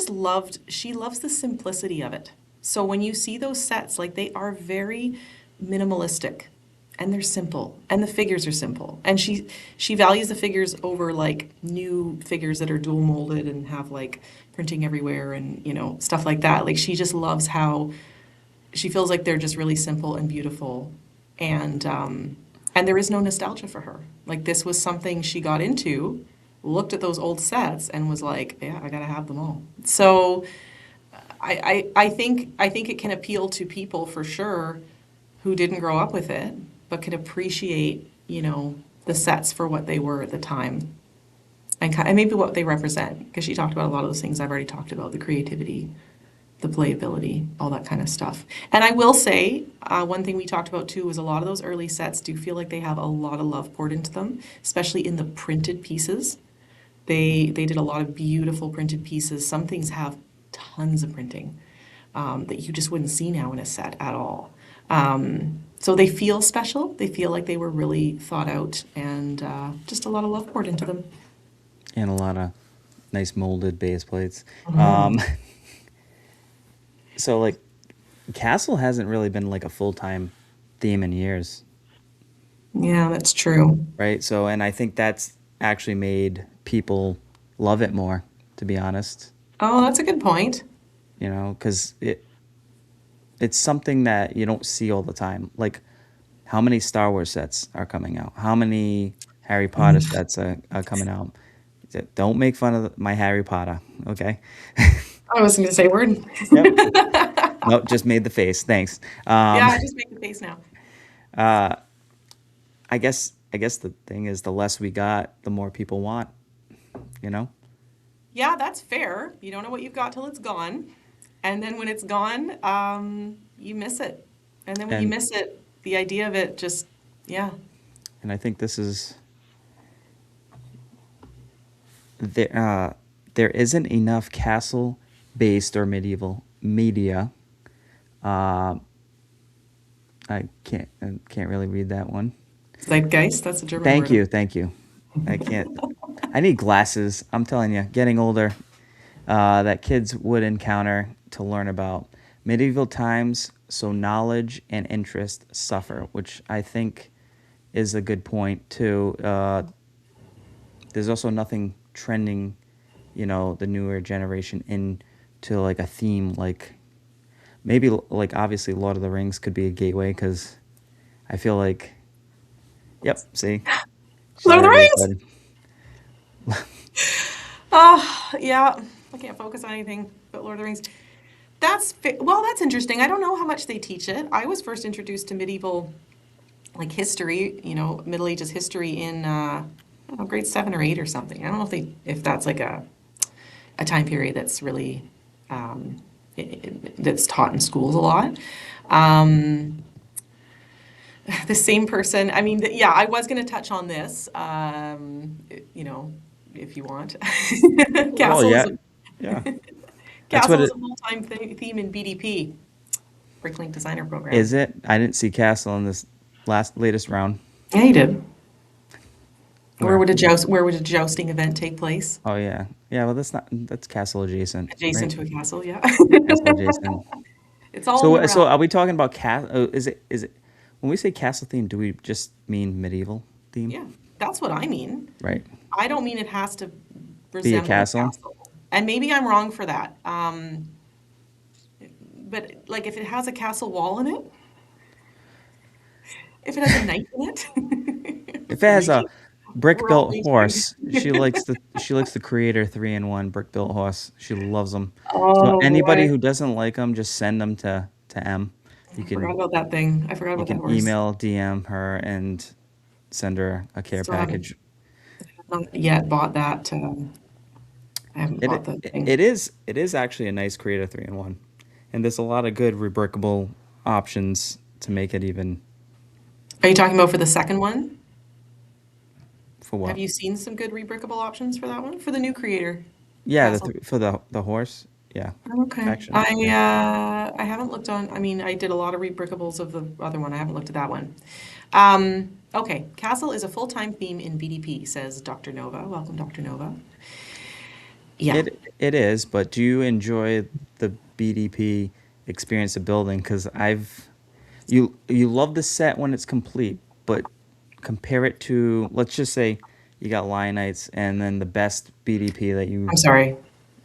Speaker 2: loves the simplicity of it. So when you see those sets, like they are very minimalistic and they're simple and the figures are simple. And she values the figures over like new figures that are dual molded and have like printing everywhere and, stuff like that. Like she just loves how she feels like they're just really simple and beautiful. And there is no nostalgia for her. Like this was something she got into, looked at those old sets and was like, yeah, I gotta have them all. So I think it can appeal to people for sure who didn't grow up with it, but could appreciate, the sets for what they were at the time and maybe what they represent. Because she talked about a lot of those things I've already talked about, the creativity, the playability, all that kind of stuff. And I will say, one thing we talked about too was a lot of those early sets do feel like they have a lot of love poured into them, especially in the printed pieces. They did a lot of beautiful printed pieces. Some things have tons of printing that you just wouldn't see now in a set at all. So they feel special. They feel like they were really thought out and just a lot of love poured into them.
Speaker 1: And a lot of nice molded base plates. So like Castle hasn't really been like a full-time theme in years,
Speaker 2: Yeah, that's true.
Speaker 1: right? So and I think that's actually made people love it more, to be honest.
Speaker 2: Oh, that's a good point.
Speaker 1: Because it's something that you don't see all the time. Like how many Star Wars sets are coming out? How many Harry Potter sets are coming out? Don't make fun of my Harry Potter, okay?
Speaker 2: I was going to say word.
Speaker 1: Yep. Nope, just made the face. Thanks.
Speaker 2: Yeah, I just make the face now.
Speaker 1: I guess the thing is the less we got, the more people want, you know?
Speaker 2: Yeah, that's fair. You don't know what you've got till it's gone. And then when it's gone, you miss it. And then when you
Speaker 1: And
Speaker 2: miss it, the idea of it just, yeah.
Speaker 1: and I think this is there isn't enough castle based or medieval media. Uh, I can't really read that one.
Speaker 2: Zeitgeist, that's a German
Speaker 1: Thank
Speaker 2: word.
Speaker 1: you, thank you. I can't. I need glasses. I'm telling you, getting older. That kids would encounter to learn about medieval times, so knowledge and interest suffer, which I think is a good point too. There's also nothing trending, the newer generation into like a theme like maybe like obviously Lord of the Rings could be a gateway because I feel like, yep, see, she's
Speaker 2: Lord of the
Speaker 1: already
Speaker 2: Rings!
Speaker 1: excited.
Speaker 2: Yeah, I can't focus on anything but Lord of the Rings. Well, that's interesting. I don't know how much they teach it. I was first introduced to medieval like history, Middle Ages history in I don't know, grade 7 or 8 or something. I don't know if that's like a time period that's really that's taught in schools a lot. Um, the same person. I mean, yeah, I was going to touch on this. If you want,
Speaker 1: Well,
Speaker 2: castle is
Speaker 1: yeah,
Speaker 2: a
Speaker 1: yeah. That's what
Speaker 2: castle is
Speaker 1: it
Speaker 2: a full-time theme in BDP, Bricklink Designer Program.
Speaker 1: is. It. I didn't see Castle in this latest round.
Speaker 2: Yeah, you did.
Speaker 1: Where?
Speaker 2: Where would a jousting event take place?
Speaker 1: Oh yeah, yeah. Well, that's Castle adjacent, right?
Speaker 2: Adjacent to a castle, yeah.
Speaker 1: Castle adjacent.
Speaker 2: It's all in the
Speaker 1: So
Speaker 2: realm.
Speaker 1: are we talking about Is it when we say castle theme? Do we just mean medieval theme?
Speaker 2: Yeah, that's what I mean.
Speaker 1: Right.
Speaker 2: I don't mean it has to
Speaker 1: Be a
Speaker 2: resemble a
Speaker 1: castle.
Speaker 2: castle. And maybe I'm wrong for that. But like if it has a castle wall in it, if it has a knight in it,
Speaker 1: If it has a
Speaker 2: reaching,
Speaker 1: brick
Speaker 2: we're all
Speaker 1: built
Speaker 2: reaching.
Speaker 1: horse, she likes the Creator 3-in-1 brick built horse. She loves them. So
Speaker 2: Oh
Speaker 1: anybody
Speaker 2: boy,
Speaker 1: who doesn't like them, just send them to M. You
Speaker 2: I forgot
Speaker 1: can
Speaker 2: about that thing. I forgot
Speaker 1: you
Speaker 2: about that
Speaker 1: can
Speaker 2: horse.
Speaker 1: email DM her and send her a care
Speaker 2: Still haven't
Speaker 1: package.
Speaker 2: not yet bought that. I haven't bought
Speaker 1: It
Speaker 2: that
Speaker 1: it,
Speaker 2: thing.
Speaker 1: it is actually a nice Creator 3-in-1, and there's a lot of good rebrickable options to make it even
Speaker 2: Are you talking about for the second one?
Speaker 1: for
Speaker 2: Have
Speaker 1: what?
Speaker 2: you seen some good rebrickable options for that one? For the new creator
Speaker 1: Yeah,
Speaker 2: castle?
Speaker 1: for the horse. Yeah.
Speaker 2: Okay.
Speaker 1: Faction. Yeah.
Speaker 2: I haven't looked on, I mean, I did a lot of rebrickables of the other one. I haven't looked at that one. Okay. Castle is a full-time theme in BDP, says Dr. Nova. Welcome, Dr. Nova. Yeah.
Speaker 1: It is, but do you enjoy the BDP experience of building? Because you love the set when it's complete, but compare it to, let's just say you got Lionites and then the best BDP that you,
Speaker 2: I'm sorry.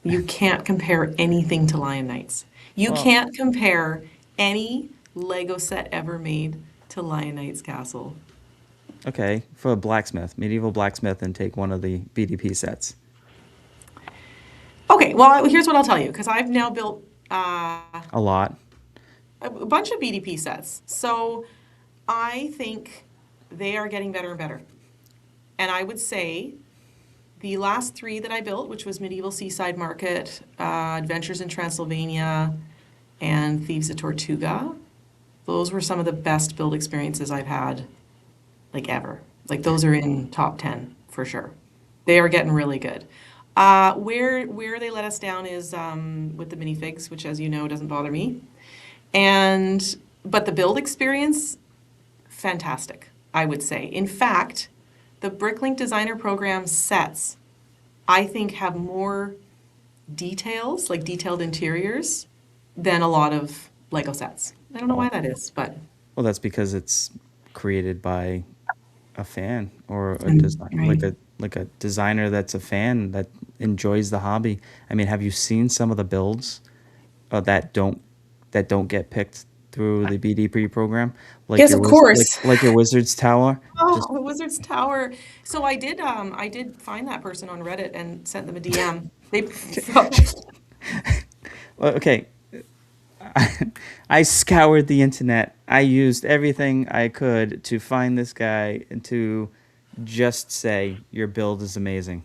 Speaker 2: You can't compare anything to Lion Knights. You
Speaker 1: well,
Speaker 2: can't compare any Lego set ever made to Lion Knight's castle.
Speaker 1: okay, for a blacksmith, medieval blacksmith, and take one of the BDP sets.
Speaker 2: Okay, well, here's what I'll tell you, because I've now built
Speaker 1: A lot.
Speaker 2: a bunch of BDP sets. So I think they are getting better and better. And I would say the last three that I built, which was Medieval Seaside Market, Adventures in Transylvania, and Thieves of Tortuga, those were some of the best build experiences I've had, like ever. Like those are in top 10 for sure. They are getting really good. Where they let us down is with the minifigs, which, as you know, doesn't bother me. And but the build experience, fantastic, I would say. In fact, the Bricklink Designer Program sets, I think, have more details, like detailed interiors, than a lot of Lego sets. I don't know why
Speaker 1: Oh,
Speaker 2: that is, but
Speaker 1: well, that's because it's created by a fan or a
Speaker 2: and,
Speaker 1: design
Speaker 2: right.
Speaker 1: like a designer that's a fan that enjoys the hobby. I mean, have you seen some of the builds that don't get picked through the BDP program, like
Speaker 2: Yes,
Speaker 1: your
Speaker 2: of course.
Speaker 1: like your wizard's tower? Just
Speaker 2: Oh, the Wizard's Tower. So I did find that person on Reddit and sent them a DM. They so
Speaker 1: well, okay. I scoured the internet. I used everything I could to find this guy and to just say your build is amazing.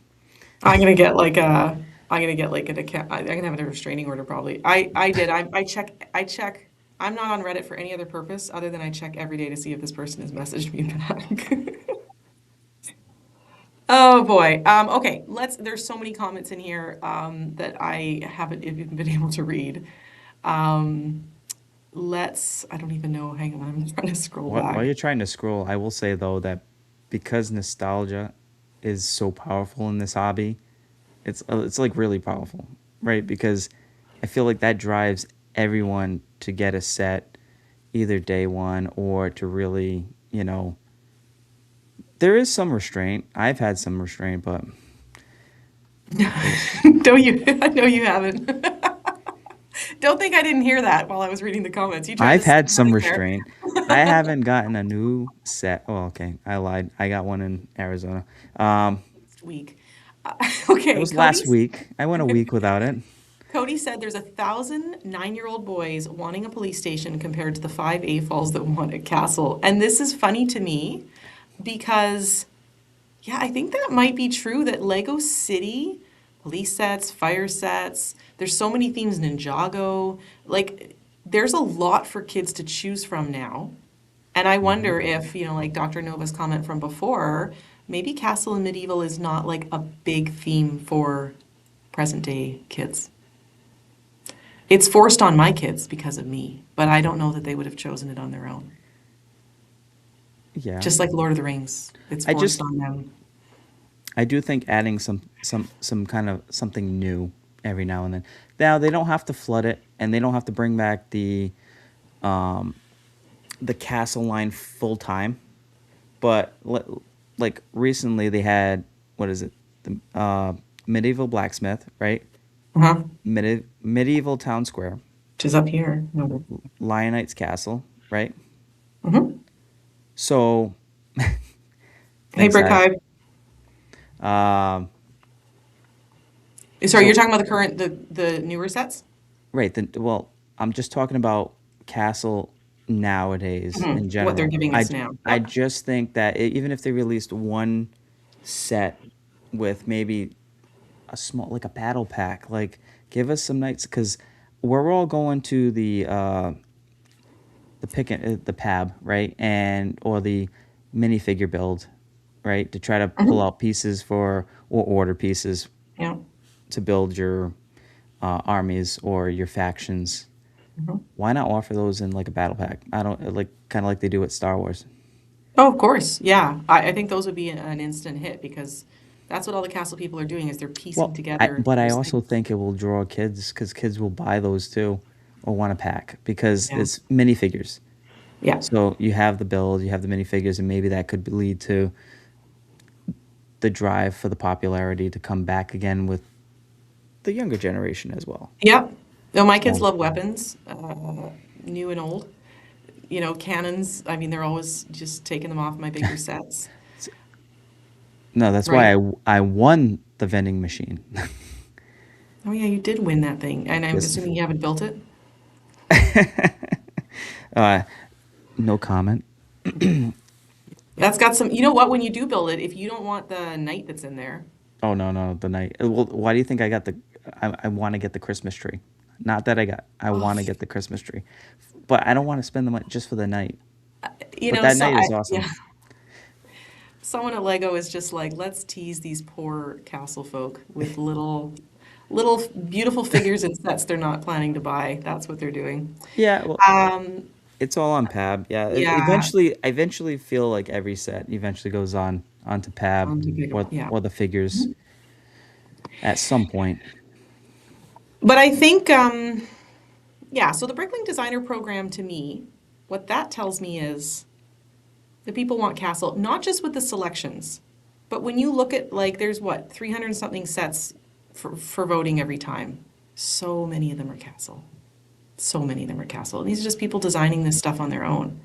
Speaker 2: I'm gonna get like a I'm gonna get like an account. I'm gonna have a restraining order probably. I did. I check. I'm not on Reddit for any other purpose other than I check every day to see if this person has messaged me back. Oh boy. Okay, there's so many comments in here that I haven't even been able to read. Um, I don't even know, hang on, I'm trying to scroll
Speaker 1: While
Speaker 2: back.
Speaker 1: you're trying to scroll, I will say though that because nostalgia is so powerful in this hobby, it's like really powerful, right? Because I feel like that drives everyone to get a set either day one or to really, there is some restraint. I've had some restraint, but it,
Speaker 2: No, no, you haven't. Don't think I didn't hear that while I was reading the comments. You tried to
Speaker 1: I've
Speaker 2: say
Speaker 1: had some
Speaker 2: something there.
Speaker 1: restraint. I haven't gotten a new set. Oh, okay. I lied. I got one in Arizona. Um,
Speaker 2: Week.
Speaker 1: it
Speaker 2: Okay,
Speaker 1: was last week. I went a week without it.
Speaker 2: Cody said there's 1,000 9-year-old boys wanting a police station compared to the five AFOLs that want a castle. And this is funny to me because, yeah, I think that might be true that Lego City, police sets, fire sets, there's so many themes, Ninjago, like there's a lot for kids to choose from now. And I
Speaker 1: Hmm.
Speaker 2: wonder if, like Dr. Nova's comment from before, maybe Castle and Medieval is not like a big theme for present day kids. It's forced on my kids because of me, but I don't know that they would have chosen it on their own.
Speaker 1: Yeah.
Speaker 2: Just like Lord of the Rings, it's
Speaker 1: I
Speaker 2: forced
Speaker 1: just
Speaker 2: on them.
Speaker 1: I do think adding some kind of something new every now and then. Now they don't have to flood it, and they don't have to bring back um, the castle line full time. But like recently, they had what is it? The medieval blacksmith, right?
Speaker 2: Uh-huh.
Speaker 1: Medieval town square,
Speaker 2: Which is up here. Mhm.
Speaker 1: Lionites castle, right? So
Speaker 2: Hey,
Speaker 1: thanks,
Speaker 2: Brick
Speaker 1: guys.
Speaker 2: Hive.
Speaker 1: Um,
Speaker 2: Sorry, you're
Speaker 1: so
Speaker 2: talking about the newer sets?
Speaker 1: right, then well, I'm just talking about Castle nowadays in
Speaker 2: What they're
Speaker 1: general.
Speaker 2: giving us now.
Speaker 1: I
Speaker 2: Yep.
Speaker 1: just think that even if they released one set with maybe a small like a battle pack, like give us some nights because we're all going to the pab, right, and or the minifigure build, right, to try to pull
Speaker 2: Hmm.
Speaker 1: out pieces for or order pieces
Speaker 2: Yeah.
Speaker 1: to build your armies or your factions.
Speaker 2: Mhm.
Speaker 1: Why not offer those in like a battle pack? I don't like kind of like they do with Star Wars.
Speaker 2: Oh, of course. Yeah. I think those would be an instant hit because that's what all the castle people are doing is they're piecing
Speaker 1: Well, I
Speaker 2: together
Speaker 1: but I
Speaker 2: those
Speaker 1: also
Speaker 2: things.
Speaker 1: think it will draw kids because kids will buy those too, or want a pack because
Speaker 2: Yeah.
Speaker 1: it's minifigures.
Speaker 2: Yeah.
Speaker 1: So you have the build, you have the minifigures, and maybe that could lead to the drive for the popularity to come back again with the younger generation as well.
Speaker 2: Yep. No, my kids
Speaker 1: So
Speaker 2: love weapons, new and old. You know, cannons. I mean, they're always just taking them off my bigger sets,
Speaker 1: no, that's why
Speaker 2: right?
Speaker 1: I won the vending machine.
Speaker 2: Oh yeah, you did win that thing, and I'm
Speaker 1: Yes.
Speaker 2: assuming you haven't built it.
Speaker 1: Uh, no comment.
Speaker 2: That's got some. You know what? When you do build it, if you don't want the knight that's in there,
Speaker 1: Oh no, no, the night. Well, why do you think I got the? I want to get the Christmas tree. Not that I got. I
Speaker 2: oh,
Speaker 1: want to get the Christmas tree, but I don't want to spend the money just for the night.
Speaker 2: you
Speaker 1: But
Speaker 2: know,
Speaker 1: that
Speaker 2: so
Speaker 1: night
Speaker 2: I,
Speaker 1: is awesome.
Speaker 2: yeah, someone at Lego is just like, let's tease these poor castle folk with little beautiful figures and sets they're not planning to buy. That's what they're doing.
Speaker 1: Yeah, well,
Speaker 2: Um,
Speaker 1: it's all on Pab. Yeah,
Speaker 2: yeah,
Speaker 1: I eventually feel like every set eventually goes on onto Pab
Speaker 2: on to bigger, yeah.
Speaker 1: or the figures at some point.
Speaker 2: But I think, yeah, so the Bricklink Designer Program to me, what that tells me is the people want Castle, not just with the selections, but when you look at like there's what, 300 and something sets for voting every time. So many of them are Castle. So many of them are Castle. And these are just people designing this stuff on their own.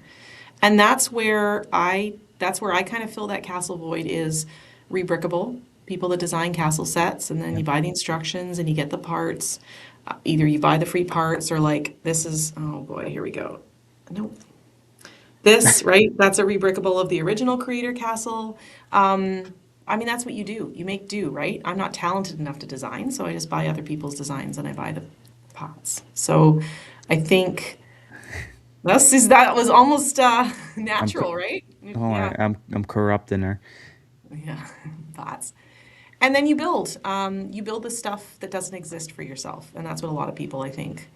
Speaker 2: And that's where I kind of feel that Castle void is rebrickable. People that design Castle sets and then
Speaker 1: Yep.
Speaker 2: you buy the instructions and you get the parts. Either you buy the free parts or like this is, oh boy, here we go. Nope. This, right? That's a rebrickable of the original Creator Castle. I mean, that's what you do. You make do, right? I'm not talented enough to design, so I just buy other people's designs and I buy the pots. So I think that was almost
Speaker 1: I'm co-
Speaker 2: natural, right?
Speaker 1: don't
Speaker 2: Yeah,
Speaker 1: worry, I'm corrupting her.
Speaker 2: yeah, pots. And then you build the stuff that doesn't exist for yourself, and that's what a lot of people, I think,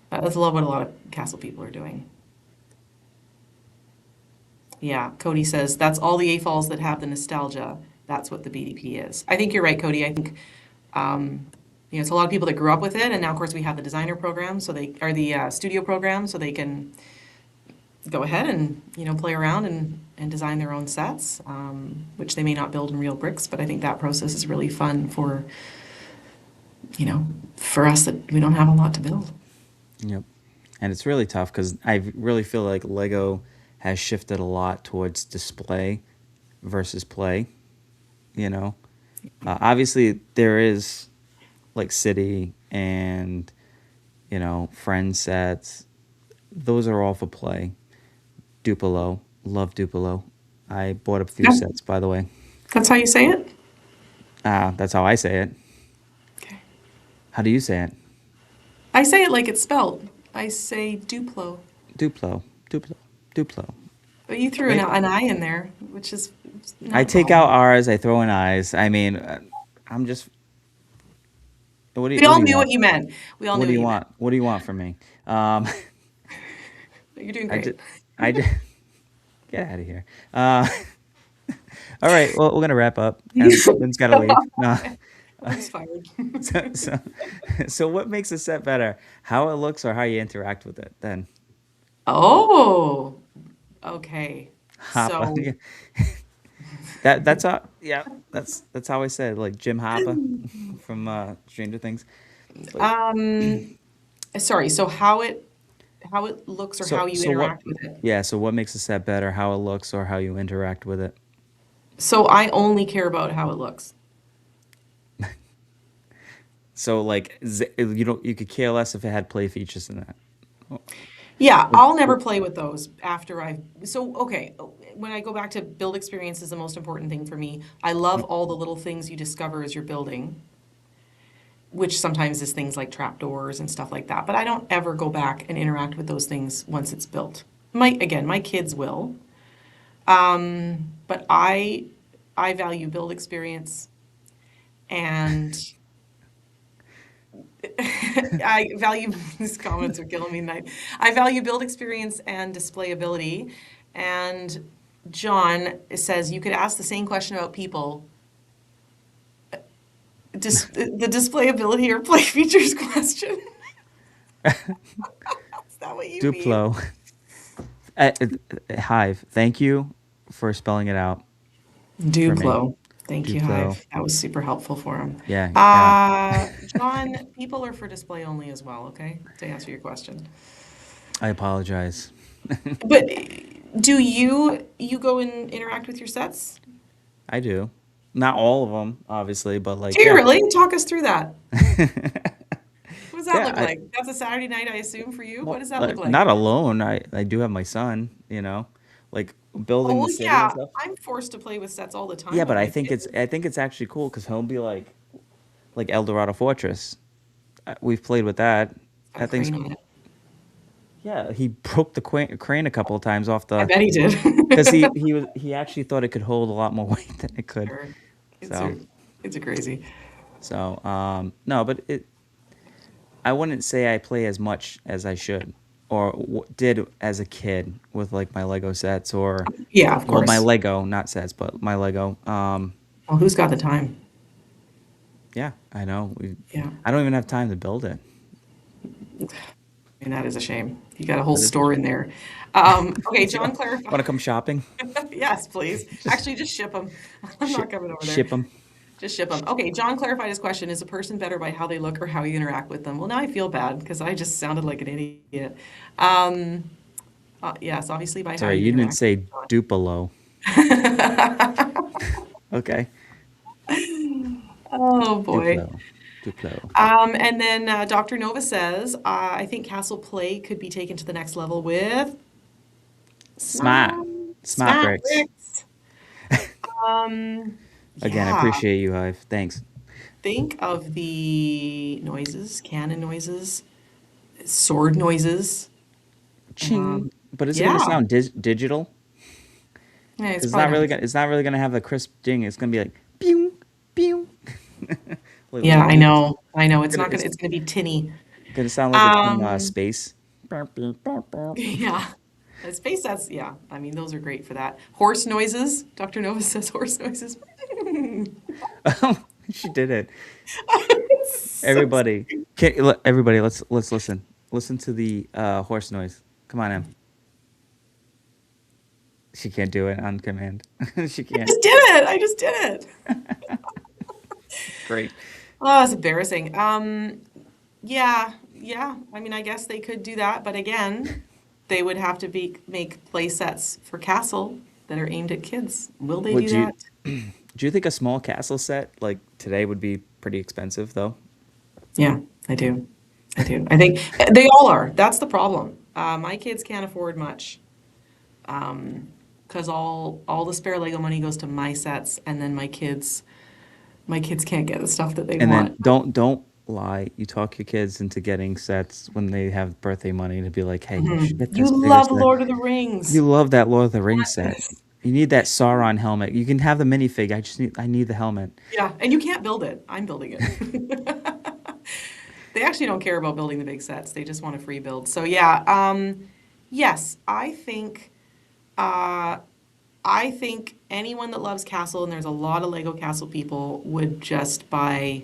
Speaker 2: that's a lot what a lot of castle people are doing. Yeah, Cody says that's all the AFOLs that have the nostalgia. That's what the BDP is. I think you're right, Cody. I think it's a lot of people that grew up with it, and now of course we have the designer program, so they are the studio program, so they can go ahead and play around and design their own sets, which they may not build in real bricks, but I think that process is really fun for us that we don't have a lot to build.
Speaker 1: Yep. And it's really tough because I really feel like Lego has shifted a lot towards display versus play. You know, obviously there is like City and Friend sets. Those are all for play. Duplo, love Duplo. I bought a few
Speaker 2: Yeah,
Speaker 1: sets, by the way.
Speaker 2: that's how you say it?
Speaker 1: That's how I say it.
Speaker 2: Okay.
Speaker 1: How do you say it?
Speaker 2: I say it like it's spelled. I say Duplo.
Speaker 1: Duplo, Duplo, Duplo.
Speaker 2: But you threw
Speaker 1: May-
Speaker 2: an I in there, which is
Speaker 1: I
Speaker 2: not a
Speaker 1: take out
Speaker 2: problem.
Speaker 1: R's, I throw in I's. I mean, I'm just.
Speaker 2: We
Speaker 1: What
Speaker 2: all
Speaker 1: do you
Speaker 2: knew
Speaker 1: want?
Speaker 2: what you meant. We all knew
Speaker 1: What do
Speaker 2: what
Speaker 1: you
Speaker 2: you meant.
Speaker 1: want? What do you want from me? Um,
Speaker 2: You're doing
Speaker 1: I
Speaker 2: great.
Speaker 1: just, I just, get out of here. Uh, all right. Well, we're gonna wrap up, and Lynn's got to leave. No.
Speaker 2: Lynn's fired.
Speaker 1: So, so, so, what makes a set better? How it looks or how you interact with it? Then
Speaker 2: Oh, okay.
Speaker 1: Hopper.
Speaker 2: So,
Speaker 1: That's how. Yeah. That's how I said. Like Jim Hopper from Stranger Things. But
Speaker 2: um, sorry. So how it looks or how you
Speaker 1: so what?
Speaker 2: interact with it.
Speaker 1: Yeah. So what makes a set better? How it looks or how you interact with it?
Speaker 2: So I only care about how it looks.
Speaker 1: So like you could care less if it had play features in that.
Speaker 2: Yeah,
Speaker 1: Would-
Speaker 2: I'll never
Speaker 1: would-
Speaker 2: play with those after so okay, when I go back to build experience is the most important thing for me. I love all the little things you discover as you're building, which sometimes is things like trapdoors and stuff like that. But I don't ever go back and interact with those things once it's built. My kids will, but I value build experience and I value these comments are killing me tonight. I value build experience and display ability. And John says you could ask the same question about people. The display ability or play features question. Is that what you mean?
Speaker 1: Duplo. Hive. Thank you for spelling it out for me.
Speaker 2: Duplo. Thank you,
Speaker 1: Duplo.
Speaker 2: Hive. That was super helpful for him.
Speaker 1: Yeah, yeah.
Speaker 2: John, people are for display only as well, okay? To answer your question.
Speaker 1: I apologize.
Speaker 2: But do you go and interact with your sets?
Speaker 1: I do. Not all of them, obviously, but like,
Speaker 2: Do you
Speaker 1: yeah.
Speaker 2: really? Talk us through that. What does that
Speaker 1: Yeah,
Speaker 2: look like? That's a Saturday night, I assume, for you. What
Speaker 1: well,
Speaker 2: does that look
Speaker 1: like,
Speaker 2: like?
Speaker 1: not alone. I do have my son, like building
Speaker 2: Oh,
Speaker 1: the
Speaker 2: well,
Speaker 1: city and
Speaker 2: yeah.
Speaker 1: stuff.
Speaker 2: I'm forced to play with sets all the
Speaker 1: Yeah,
Speaker 2: time
Speaker 1: but
Speaker 2: with
Speaker 1: I
Speaker 2: my
Speaker 1: think
Speaker 2: kids.
Speaker 1: it's actually cool because he'll be like El Dorado Fortress. We've played with that.
Speaker 2: It's got a
Speaker 1: That thing's
Speaker 2: crane on it.
Speaker 1: Yeah. He broke the crane a couple of times off
Speaker 2: I
Speaker 1: the
Speaker 2: bet he did.
Speaker 1: because he actually thought it could hold a lot more weight than it could.
Speaker 2: Sure. Kids
Speaker 1: So
Speaker 2: are kids are crazy.
Speaker 1: no, but I wouldn't say I play as much as I should or did as a kid with like my Lego sets or
Speaker 2: Yeah, of
Speaker 1: well my
Speaker 2: course.
Speaker 1: Lego not sets but my Lego.
Speaker 2: Well, who's got the time?
Speaker 1: Yeah, I know.
Speaker 2: Yeah.
Speaker 1: I don't even have time to build it.
Speaker 2: I mean, that is a shame. You got a whole
Speaker 1: That is a
Speaker 2: store in there. Okay,
Speaker 1: you
Speaker 2: John, clarify.
Speaker 1: want to come shopping?
Speaker 2: Yes, please.
Speaker 1: Just
Speaker 2: Actually, just ship them. I'm not coming over there.
Speaker 1: ship them.
Speaker 2: Just ship them. Okay, John clarified his question. Is a person better by how they look or how you interact with them? Well, now I feel bad because I just sounded like an idiot. Um, yes, obviously by how
Speaker 1: Sorry,
Speaker 2: you
Speaker 1: you didn't
Speaker 2: interact
Speaker 1: say
Speaker 2: with
Speaker 1: Duplo.
Speaker 2: John.
Speaker 1: Okay.
Speaker 2: Oh, boy.
Speaker 1: Duplo. Duplo.
Speaker 2: And then Dr. Nova says, I think Castle Play could be taken to the next level with
Speaker 1: Smart.
Speaker 2: smart,
Speaker 1: Smart
Speaker 2: smart
Speaker 1: bricks.
Speaker 2: bricks. Um,
Speaker 1: Again, I
Speaker 2: yeah.
Speaker 1: appreciate you, Hive. Thanks.
Speaker 2: Think of the noises, cannon noises, sword noises.
Speaker 1: Ching. But is it gonna
Speaker 2: Yeah.
Speaker 1: sound digital?
Speaker 2: Yeah, it's
Speaker 1: Because
Speaker 2: probably not.
Speaker 1: it's not really gonna have a crisp ding. It's gonna be like pew pew. Like
Speaker 2: Yeah,
Speaker 1: little
Speaker 2: I
Speaker 1: beeps.
Speaker 2: know. I know. It's not gonna.
Speaker 1: It's
Speaker 2: It's gonna be tinny.
Speaker 1: gonna sound like it's from
Speaker 2: Um,
Speaker 1: space. Burp, burp, burp, burp.
Speaker 2: yeah. Space. That's yeah. I mean, those are great for that. Horse noises. Dr. Nova says horse noises.
Speaker 1: She did it.
Speaker 2: So
Speaker 1: Everybody, everybody, let's listen. Listen to the horse noise. Come on, Em. She can't do it on command. She
Speaker 2: I
Speaker 1: can't.
Speaker 2: just did it. I just did it.
Speaker 1: Great.
Speaker 2: Oh, it's embarrassing. Yeah, yeah. I mean, I guess they could do that, but again, they would have to make play sets for Castle that are aimed at kids. Will they do
Speaker 1: Would you?
Speaker 2: that?
Speaker 1: Do you think a small castle set like today would be pretty expensive though?
Speaker 2: Yeah, I do. I do. I think they all are. That's the problem. My kids can't afford much because all the spare Lego money goes to my sets, and then my kids can't get the stuff that they
Speaker 1: And then
Speaker 2: want.
Speaker 1: don't lie. You talk your kids into getting sets when they have birthday money to be like, hey, you should get
Speaker 2: You
Speaker 1: this bigger
Speaker 2: love
Speaker 1: set.
Speaker 2: Lord of the Rings.
Speaker 1: You love that Lord of the Rings set.
Speaker 2: Yes.
Speaker 1: You need that Sauron helmet. You can have the minifig. I need the helmet.
Speaker 2: Yeah, and you can't build it. I'm building it. They actually don't care about building the big sets. They just want a free build. So yeah, yes, uh, I think anyone that loves Castle, and there's a lot of Lego Castle people, would just buy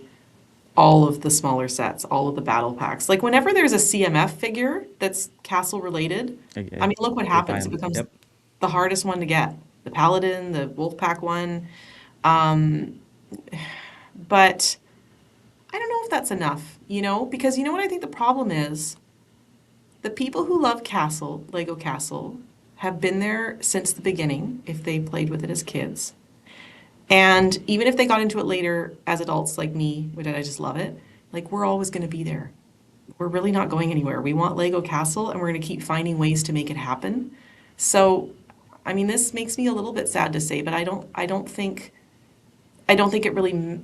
Speaker 2: all of the smaller sets, all of the battle packs. Like whenever there's a CMF figure that's Castle related, I mean, look what
Speaker 1: They buy
Speaker 2: happens. It
Speaker 1: them.
Speaker 2: becomes
Speaker 1: Yep.
Speaker 2: the hardest one to get. The Paladin, the Wolfpack one. Um, but I don't know if that's enough, because you know what I think the problem is? The people who love Castle, Lego Castle, have been there since the beginning, if they played with it as kids. And even if they got into it later as adults like me, which I just love it, like we're always going to be there. We're really not going anywhere. We want Lego Castle and we're going to keep finding ways to make it happen. So, I mean, this makes me a little bit sad to say, but I don't think it really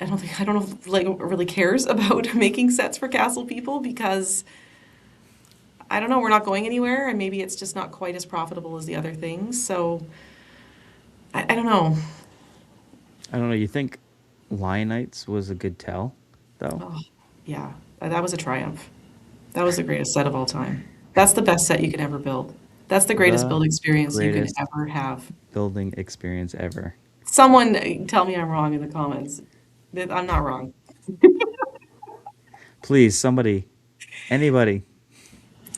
Speaker 2: I don't know if Lego really cares about making sets for Castle people because I don't know, we're not going anywhere and maybe it's just not quite as profitable as the other things. So, I don't know.
Speaker 1: I don't know. You think Lionites was a good tell, though?
Speaker 2: Oh, yeah, that was a triumph. That was the greatest set of all time. That's the best set you could ever build. That's the greatest
Speaker 1: The
Speaker 2: build experience you could
Speaker 1: greatest
Speaker 2: ever have.
Speaker 1: building experience ever.
Speaker 2: Someone tell me I'm wrong in the comments. I'm not wrong.
Speaker 1: Please, somebody, anybody.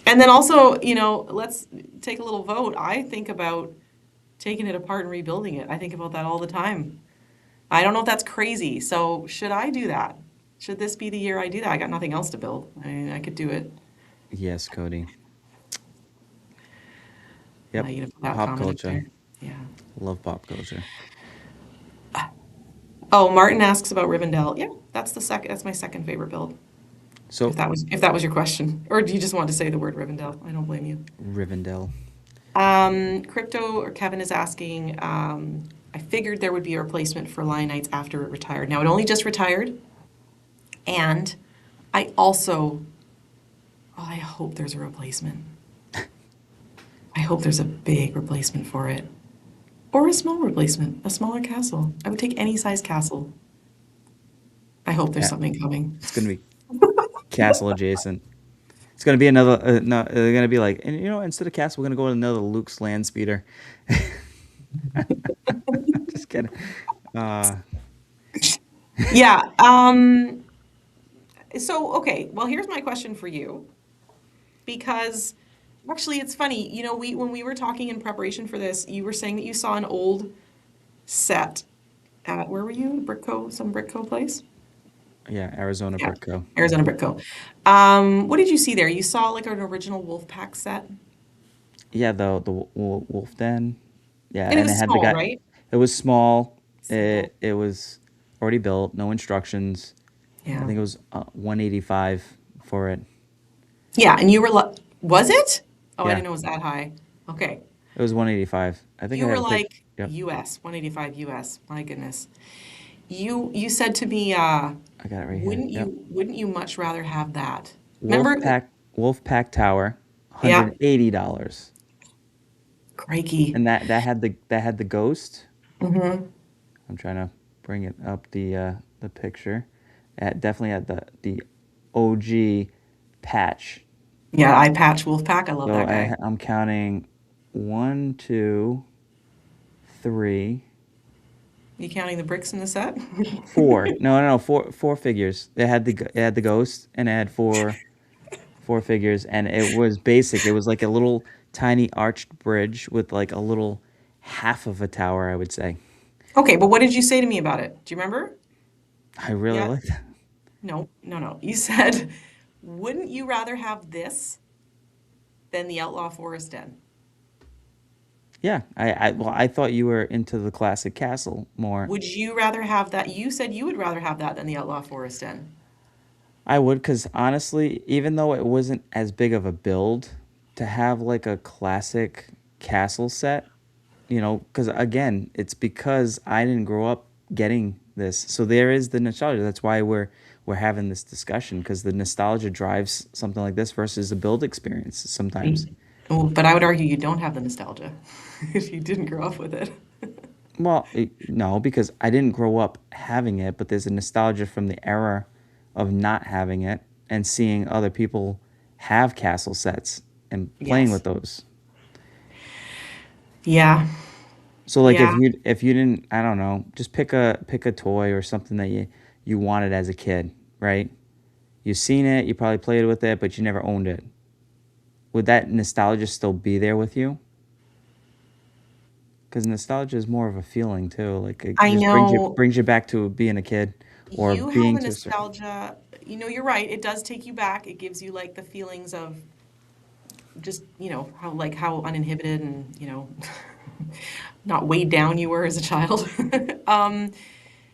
Speaker 2: And then also, let's take a little vote. I think about taking it apart and rebuilding it. I think about that all the time. I don't know if that's crazy. So should I do that? Should this be the year I do that? I got nothing else to build. I mean, I could do it.
Speaker 1: Yes, Cody.
Speaker 2: Am
Speaker 1: Yep.
Speaker 2: I gonna put that
Speaker 1: Pop
Speaker 2: comment up
Speaker 1: culture.
Speaker 2: there? Yeah.
Speaker 1: Love pop culture.
Speaker 2: Oh, Martin asks about Rivendell. Yeah, that's the second. That's my second favorite build.
Speaker 1: So,
Speaker 2: If that was your question, or do you just want to say the word Rivendell? I don't blame you.
Speaker 1: Rivendell.
Speaker 2: Crypto or Kevin is asking. I figured there would be a replacement for Lion Knights after it retired. Now it only just retired, and I also. Oh, I hope there's a replacement. I hope there's a big replacement for it. Or a small replacement, a smaller castle. I would take any size castle. I hope there's
Speaker 1: Yeah,
Speaker 2: something coming.
Speaker 1: it's gonna be castle adjacent. It's gonna be another. No, they're gonna be like, and instead of castle, we're gonna go with another Luke's land speeder. Just kidding. Uh,
Speaker 2: Yeah. So, okay. Well, here's my question for you. Because actually, it's funny. When we were talking in preparation for this, you were saying that you saw an old set at, where were you? Brickco, some Brickco place?
Speaker 1: yeah, Arizona
Speaker 2: Yeah.
Speaker 1: Brick Co.
Speaker 2: Arizona Brickco. What did you see there? You saw like an original Wolfpack set?
Speaker 1: Yeah, the Wolf Den. Yeah,
Speaker 2: And it
Speaker 1: and it
Speaker 2: was
Speaker 1: had the
Speaker 2: small,
Speaker 1: guy.
Speaker 2: right?
Speaker 1: It was small.
Speaker 2: Simple.
Speaker 1: It was already built. No instructions. I
Speaker 2: Yeah.
Speaker 1: think it was 185 for it.
Speaker 2: Yeah, and you were like, was it? Oh, I
Speaker 1: Yeah,
Speaker 2: didn't know it was that high. Okay.
Speaker 1: it was 185. I think
Speaker 2: You
Speaker 1: I
Speaker 2: were
Speaker 1: have a pic.
Speaker 2: like
Speaker 1: Yep,
Speaker 2: US, 185 US. My goodness. You said to me,
Speaker 1: I got it right here.
Speaker 2: wouldn't
Speaker 1: Yep.
Speaker 2: you much rather have that?
Speaker 1: Wolf
Speaker 2: Remember?
Speaker 1: Pack Wolf Pack Tower,
Speaker 2: Yeah.
Speaker 1: $180.
Speaker 2: Crikey.
Speaker 1: And that had the ghost.
Speaker 2: Hmm.
Speaker 1: I'm trying to bring it up the picture. It definitely had the OG patch.
Speaker 2: Yeah, eye patch Wolfpack. I love
Speaker 1: So
Speaker 2: that guy.
Speaker 1: I'm counting one, two, three,
Speaker 2: You counting the bricks in the set?
Speaker 1: four. No, no, no, four figures. It had the ghost and it had four figures and it was basic. It was like a little tiny arched bridge with like a little half of a tower, I would say.
Speaker 2: Okay, but what did you say to me about it? Do you remember?
Speaker 1: I really
Speaker 2: Yeah.
Speaker 1: like that.
Speaker 2: No, no, no. You said, wouldn't you rather have this than the Outlaw Forest Den?
Speaker 1: Yeah, I thought you were into the classic castle more.
Speaker 2: Would you rather have that? You said you would rather have that than the Outlaw Forest Den.
Speaker 1: I would, because honestly, even though it wasn't as big of a build, to have like a classic castle set, because again, it's because I didn't grow up getting this. So there is the nostalgia. That's why we're having this discussion, because the nostalgia drives something like this versus a build experience sometimes.
Speaker 2: Oh, but I would argue you don't have the nostalgia if you didn't grow up with it.
Speaker 1: Well, no, because I didn't grow up having it, but there's a nostalgia from the era of not having it and seeing other people have castle sets and playing with
Speaker 2: Yes.
Speaker 1: those.
Speaker 2: Yeah.
Speaker 1: So like if
Speaker 2: Yeah.
Speaker 1: you didn't, I don't know, just pick a toy or something that you wanted as a kid, right? You've seen it, you probably played with it, but you never owned it. Would that nostalgia still be there with you? Because nostalgia is more of a feeling too. Like it
Speaker 2: I
Speaker 1: just brings you
Speaker 2: know
Speaker 1: brings you back to being a kid or
Speaker 2: you have
Speaker 1: being
Speaker 2: a
Speaker 1: to a certain.
Speaker 2: nostalgia. You're right. It does take you back. It gives you like the feelings of just, how uninhibited and, not weighed down you were as a child. Um,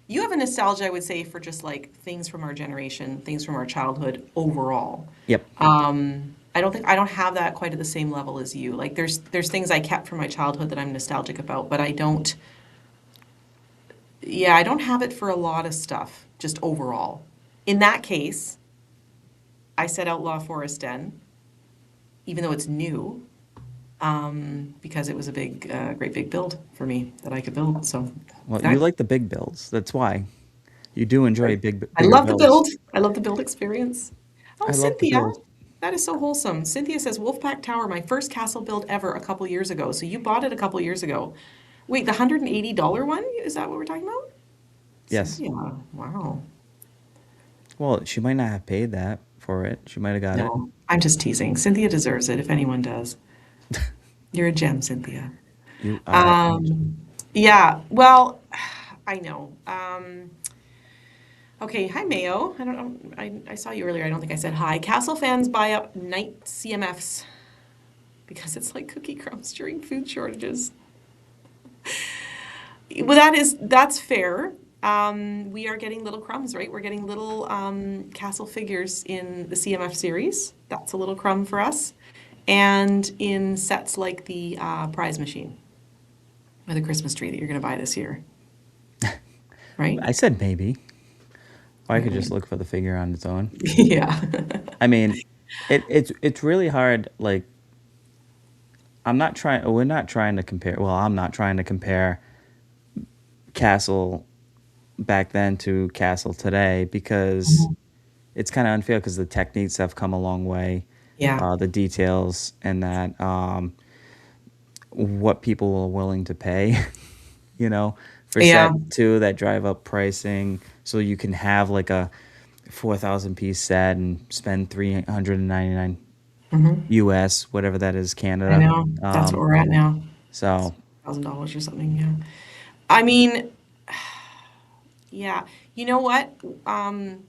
Speaker 2: you have a nostalgia, I would say, for just like things from our generation, things from our childhood overall.
Speaker 1: Yep.
Speaker 2: I don't have that quite at the same level as you. Like there's things I kept from my childhood that I'm nostalgic about, but I don't, yeah, I don't have it for a lot of stuff, just overall. In that case, I said Outlaw Forest Den, even though it's new, because it was a great big build for me that I could build. So
Speaker 1: Well, you
Speaker 2: that,
Speaker 1: like the big builds. That's why. You do enjoy big,
Speaker 2: I
Speaker 1: bigger
Speaker 2: love the
Speaker 1: builds.
Speaker 2: build. I love the build experience. Oh,
Speaker 1: I love the
Speaker 2: Cynthia,
Speaker 1: build.
Speaker 2: that is so wholesome. Cynthia says Wolfpack Tower, my first castle build ever a couple years ago. So you bought it a couple years ago. Wait, the $180 one? Is that what we're talking about?
Speaker 1: Yes.
Speaker 2: Cynthia, wow.
Speaker 1: Well, she might not have paid that for it. She might have got it.
Speaker 2: No, I'm just teasing. Cynthia deserves it if anyone does. You're a gem, Cynthia.
Speaker 1: You are a gem.
Speaker 2: Um, yeah, well, I know. Okay, hi Mayo. I don't know. I saw you earlier. I don't think I said hi. Castle fans buy up night CMFs because it's like cookie crumbs during food shortages. Well, that's fair. We are getting little crumbs, right? We're getting little castle figures in the CMF series. That's a little crumb for us. And in sets like the prize machine or the Christmas tree that you're going to buy this year, right?
Speaker 1: I said maybe. Or I
Speaker 2: Yeah,
Speaker 1: could just look for the figure on its own.
Speaker 2: yeah.
Speaker 1: I mean, it's really hard. Like I'm not trying. We're not trying to compare. Well, I'm not trying to compare Castle back then to Castle today because
Speaker 2: Mhm.
Speaker 1: it's kind of unfair because the techniques have come a long way,
Speaker 2: Yeah,
Speaker 1: the details and that what people are willing to pay, you know, for
Speaker 2: yeah.
Speaker 1: set two that drive up pricing, so you can have like a 4,000 piece set and spend 399
Speaker 2: Hmm.
Speaker 1: US, whatever that is,
Speaker 2: I
Speaker 1: Canada.
Speaker 2: know. That's what we're at now.
Speaker 1: So
Speaker 2: $1,000 or something. Yeah. I mean, yeah. You know what? Um,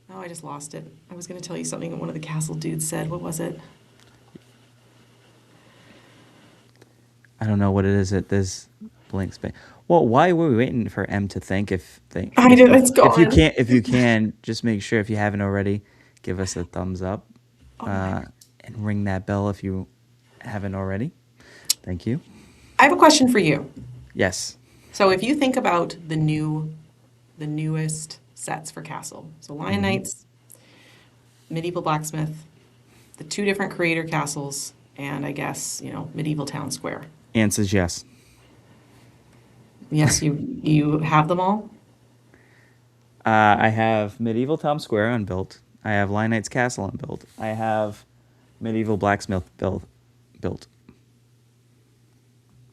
Speaker 2: oh, I just lost it. I was going to tell you something that one of the castle dudes said. What was it?
Speaker 1: I don't know what it is at this blank space. Well, why were we waiting for M to think?
Speaker 2: I did. It's gone.
Speaker 1: If you can, just make sure if you haven't already, give us a thumbs up,
Speaker 2: Oh my.
Speaker 1: uh, and ring that bell if you haven't already. Thank you.
Speaker 2: I have a question for you.
Speaker 1: Yes.
Speaker 2: So if you think about the newest sets for Castle, so Lion
Speaker 1: Hmm.
Speaker 2: Knights, Medieval Blacksmith, the two different creator castles, and I guess, Medieval Town Square.
Speaker 1: Answers yes.
Speaker 2: Yes, you have them all?
Speaker 1: I have Medieval Town Square unbuilt. I have Lion Knight's Castle unbuilt. I have Medieval Blacksmith built.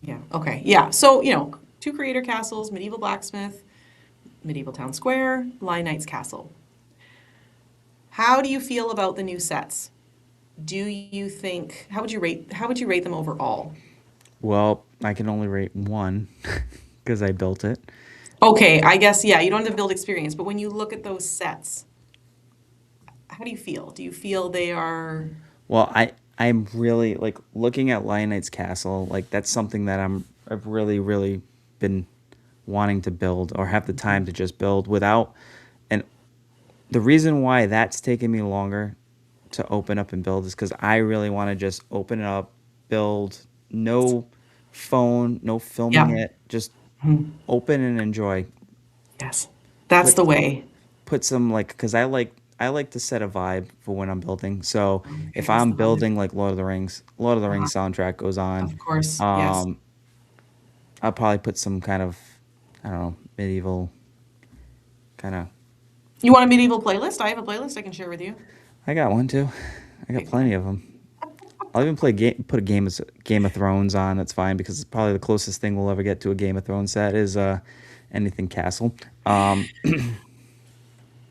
Speaker 2: Yeah. Okay. Yeah. So, two creator castles, Medieval Blacksmith, Medieval Town Square, Lion Knight's Castle. How do you feel about the new sets? Do you think how would you rate them overall?
Speaker 1: Well, I can only rate one because I built it.
Speaker 2: Okay, I guess yeah, you don't have the build experience, but when you look at those sets, how do you feel? Do you feel they are
Speaker 1: Well, I'm really like looking at Lion Knight's Castle. Like that's something that I've really been wanting to build or have the time to just build without. And the reason why that's taking me longer to open up and build is because I really want to just open it up, build, no phone, no filming
Speaker 2: yeah.
Speaker 1: it, just
Speaker 2: Mhm.
Speaker 1: open and enjoy.
Speaker 2: Yes. That's
Speaker 1: Put
Speaker 2: the way.
Speaker 1: put some like because I like to set a vibe for when I'm building. So
Speaker 2: Okay,
Speaker 1: if
Speaker 2: what's
Speaker 1: I'm
Speaker 2: the vibe?
Speaker 1: building like Lord of the
Speaker 2: Uh-huh.
Speaker 1: Rings soundtrack goes on.
Speaker 2: Of course. Yes.
Speaker 1: Um, I'll probably put some kind of I don't know medieval kind of.
Speaker 2: You want a medieval playlist? I have a playlist I can share with you.
Speaker 1: I got one too. I got
Speaker 2: Okay,
Speaker 1: plenty
Speaker 2: fine.
Speaker 1: of them. I'll even put a Game of Thrones on. That's fine because it's probably the closest thing we'll ever get to a Game of Thrones set is anything castle. Um,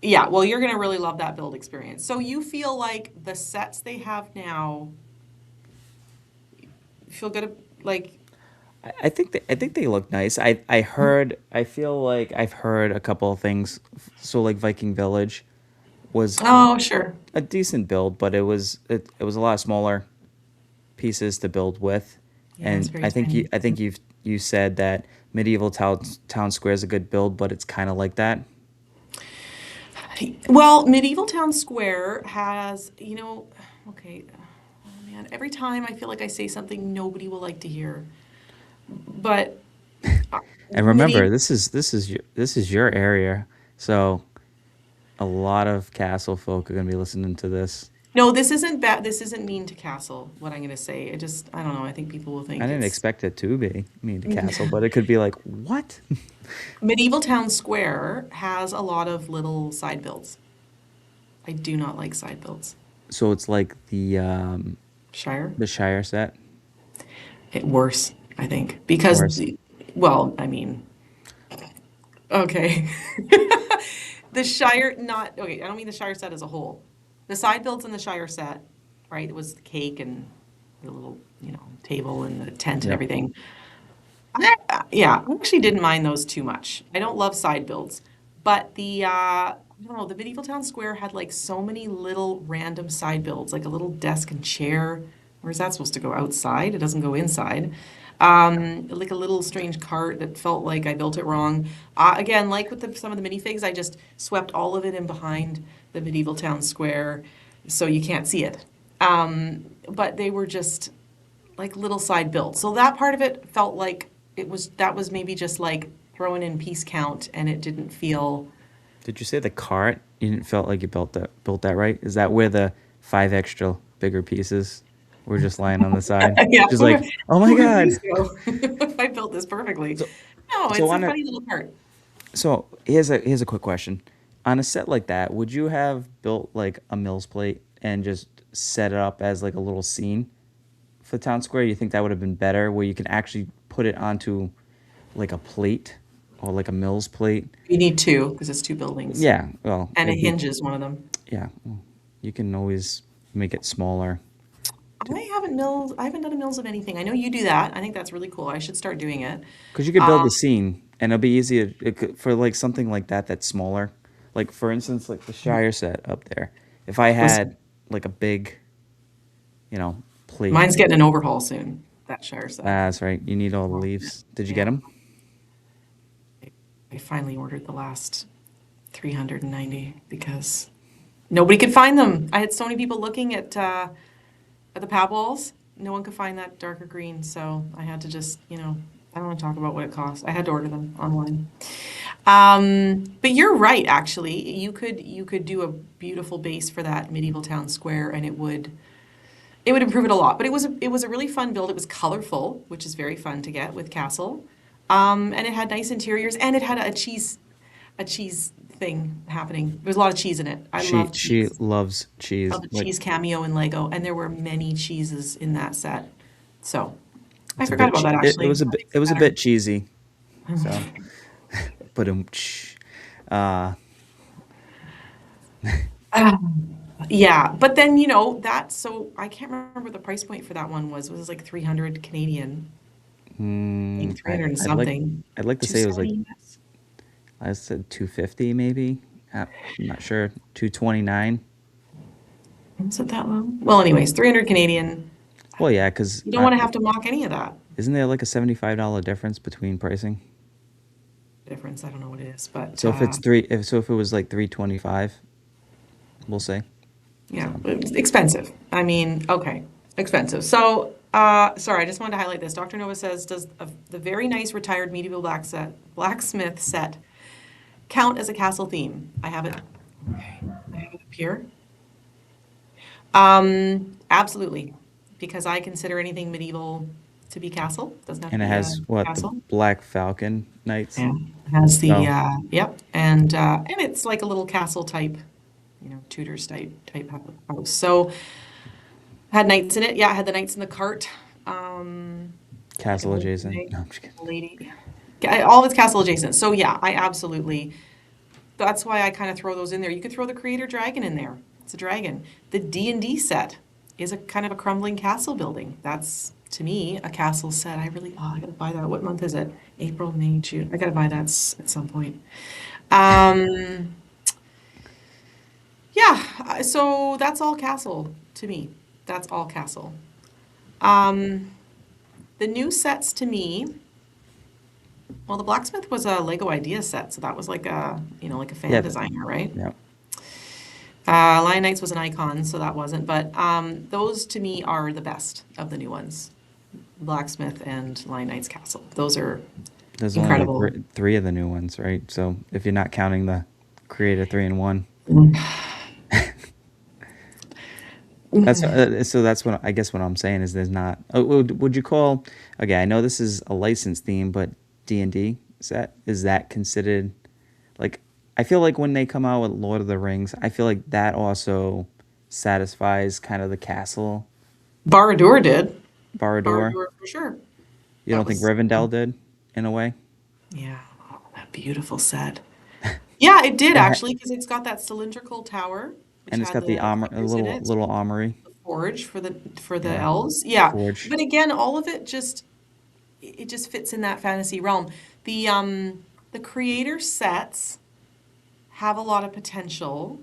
Speaker 2: Yeah, well, you're gonna really love that build experience. So you feel like the sets they have now, you feel good, like,
Speaker 1: I think they look nice. I feel like I've heard a couple of things. So like Viking Village was
Speaker 2: oh, sure.
Speaker 1: a decent build, but it was a lot smaller pieces to build with.
Speaker 2: Yeah, it's
Speaker 1: And
Speaker 2: very tiny.
Speaker 1: I think you said that Town Square is a good build, but it's kind of like that.
Speaker 2: Well, Medieval Town Square has, okay, oh man, every time I feel like I say something nobody will like to hear. But uh,
Speaker 1: And remember,
Speaker 2: medieval,
Speaker 1: this is your area, so a lot of castle folk are gonna be listening to this.
Speaker 2: No, this isn't bad. This isn't mean to Castle, what I'm going to say. I don't know. I think people will
Speaker 1: I
Speaker 2: think
Speaker 1: didn't
Speaker 2: it's
Speaker 1: expect it to be mean to Castle, but it could be like, what?
Speaker 2: Medieval Town Square has a lot of little side builds. I do not like side builds.
Speaker 1: So it's like
Speaker 2: Shire?
Speaker 1: the Shire set,
Speaker 2: Worse, I think. Because,
Speaker 1: or
Speaker 2: well, I mean, okay. The Shire, not, okay, I don't mean the Shire set as a whole. The side builds in the Shire set, right, it was the cake and the little, table and the tent and
Speaker 1: yep.
Speaker 2: everything. Yeah, I actually didn't mind those too much. I don't love side builds, but I don't know, the Medieval Town Square had like so many little random side builds, like a little desk and chair. Where's that supposed to go? Outside? It doesn't go inside. Like a little strange cart that felt like I built it wrong. Again, like with some of the minifigs, I just swept all of it in behind the Medieval Town Square, so you can't see it. But they were just like little side builds. So that part of it felt like that was maybe just like throwing in piece count and it didn't feel.
Speaker 1: Did you say the cart? You didn't felt like you built that right? Is that where the five extra bigger pieces were just lying on the side?
Speaker 2: Yeah,
Speaker 1: Just like, oh my
Speaker 2: where
Speaker 1: God.
Speaker 2: these go? I built this perfectly.
Speaker 1: So,
Speaker 2: No,
Speaker 1: so
Speaker 2: it's a
Speaker 1: on a
Speaker 2: funny little cart.
Speaker 1: so here's a quick question. On a set like that, would you have built like a Mills plate and just set it up as like a little scene for Town Square? You think that would have been better, where you can actually put it onto like a plate or like a Mills plate?
Speaker 2: You need two because it's two buildings,
Speaker 1: Yeah, well,
Speaker 2: and a
Speaker 1: it'd be
Speaker 2: hinge is one of them.
Speaker 1: yeah. Well, you can always make it smaller.
Speaker 2: I haven't done a Mills of anything. I know you do that. I think that's really cool. I should start doing it.
Speaker 1: Because you could build the scene, and it'll be easier for like something like that that's smaller. Like for instance, like the Shire set up there. If I
Speaker 2: Was
Speaker 1: had like a big, plate.
Speaker 2: Mine's getting an overhaul soon. That Shire set.
Speaker 1: That's right. You need all the leaves. Did you get
Speaker 2: Yeah.
Speaker 1: them?
Speaker 2: I finally ordered the last 390 because nobody could find them. I had so many people looking at the pad walls. No one could find that darker green, so I had to just, I don't want to talk about what it cost. I had to order them online. But you're right, actually. You could do a beautiful base for that medieval town square, and it would improve it a lot. But it was a really fun build. It was colorful, which is very fun to get with Castle. And it had nice interiors, and it had a cheese thing happening. There was a lot of cheese in it. I
Speaker 1: She
Speaker 2: love
Speaker 1: she
Speaker 2: cheese.
Speaker 1: loves cheese.
Speaker 2: Love the
Speaker 1: Like
Speaker 2: cheese cameo in Lego, and there were many cheeses in that set. So I
Speaker 1: it's a
Speaker 2: forgot
Speaker 1: bit.
Speaker 2: about that
Speaker 1: It
Speaker 2: actually.
Speaker 1: was a
Speaker 2: That
Speaker 1: bit.
Speaker 2: makes
Speaker 1: It
Speaker 2: it
Speaker 1: was a
Speaker 2: better.
Speaker 1: bit cheesy. So, but uh,
Speaker 2: Yeah, but then so I can't remember what the price point for that one was. It was like 300 Canadian, I think 300 and
Speaker 1: I'd like
Speaker 2: something.
Speaker 1: I'd like to say it was like
Speaker 2: 270 US.
Speaker 1: I said 250 maybe. I'm not sure. 229.
Speaker 2: Was it that low? Well, anyways, 300 Canadian.
Speaker 1: Well, yeah, because
Speaker 2: You don't want to have to mock any of that
Speaker 1: isn't there like a $75 difference between pricing?
Speaker 2: difference. I don't know what it is, but
Speaker 1: So if it was like 325, we'll say.
Speaker 2: yeah,
Speaker 1: So
Speaker 2: it's expensive. I mean, okay, expensive. So, sorry, I just wanted to highlight this. Dr. Nova says, does the very nice retired medieval blacksmith set count as a castle theme? I have it. Okay, I have it up here. Absolutely, because I consider anything medieval to be castle. Doesn't have to
Speaker 1: and it
Speaker 2: be a
Speaker 1: has what the
Speaker 2: castle.
Speaker 1: Black Falcon Knights.
Speaker 2: Yeah, it has the
Speaker 1: So
Speaker 2: yep, and it's like a little castle type, Tudors type house. So had knights in it. Yeah, I had the knights in the cart. Like a
Speaker 1: castle
Speaker 2: lady,
Speaker 1: adjacent. No, I'm just kidding.
Speaker 2: a lady. Yeah, all of it's castle adjacent. So yeah, I absolutely. That's why I kind of throw those in there. You could throw the creator dragon in there. It's a dragon. The D&D set is a kind of a crumbling castle building. That's to me a castle set. I gotta buy that. What month is it? April, May, June. I gotta buy that at some point. Um, yeah, so that's all castle to me. That's all castle. Um, the new sets to me, well, the blacksmith was a Lego idea set, so that was like a fan
Speaker 1: Yeah,
Speaker 2: designer, right?
Speaker 1: yeah.
Speaker 2: Lion Knights was an icon, so that wasn't. But those to me are the best of the new ones. Blacksmith and Lion Knight's Castle. Those are
Speaker 1: There's only like
Speaker 2: incredible.
Speaker 1: three of the new ones, right? So if you're not counting the Creator 3 in 1, That's so that's what I guess what I'm saying is there's not. Would you call? Okay, I know this is a licensed theme, but D&D is that considered like? I feel like when they come out with Lord of the Rings, I feel like that also satisfies kind of the castle
Speaker 2: Barad-dûr did.
Speaker 1: Barad-dûr.
Speaker 2: Barad-dûr for sure.
Speaker 1: You
Speaker 2: That
Speaker 1: don't think
Speaker 2: was,
Speaker 1: Rivendell did in a way?
Speaker 2: yeah, oh, that beautiful set. Yeah, it did
Speaker 1: It ha-
Speaker 2: actually, because it's got that cylindrical tower, which
Speaker 1: and it's
Speaker 2: had
Speaker 1: got the
Speaker 2: the
Speaker 1: armor, a
Speaker 2: figures in
Speaker 1: little
Speaker 2: it,
Speaker 1: little armory.
Speaker 2: the forge for the
Speaker 1: Yeah,
Speaker 2: elves. Yeah,
Speaker 1: forge.
Speaker 2: but again, all of it just it just fits in that fantasy realm. The creator sets have a lot of potential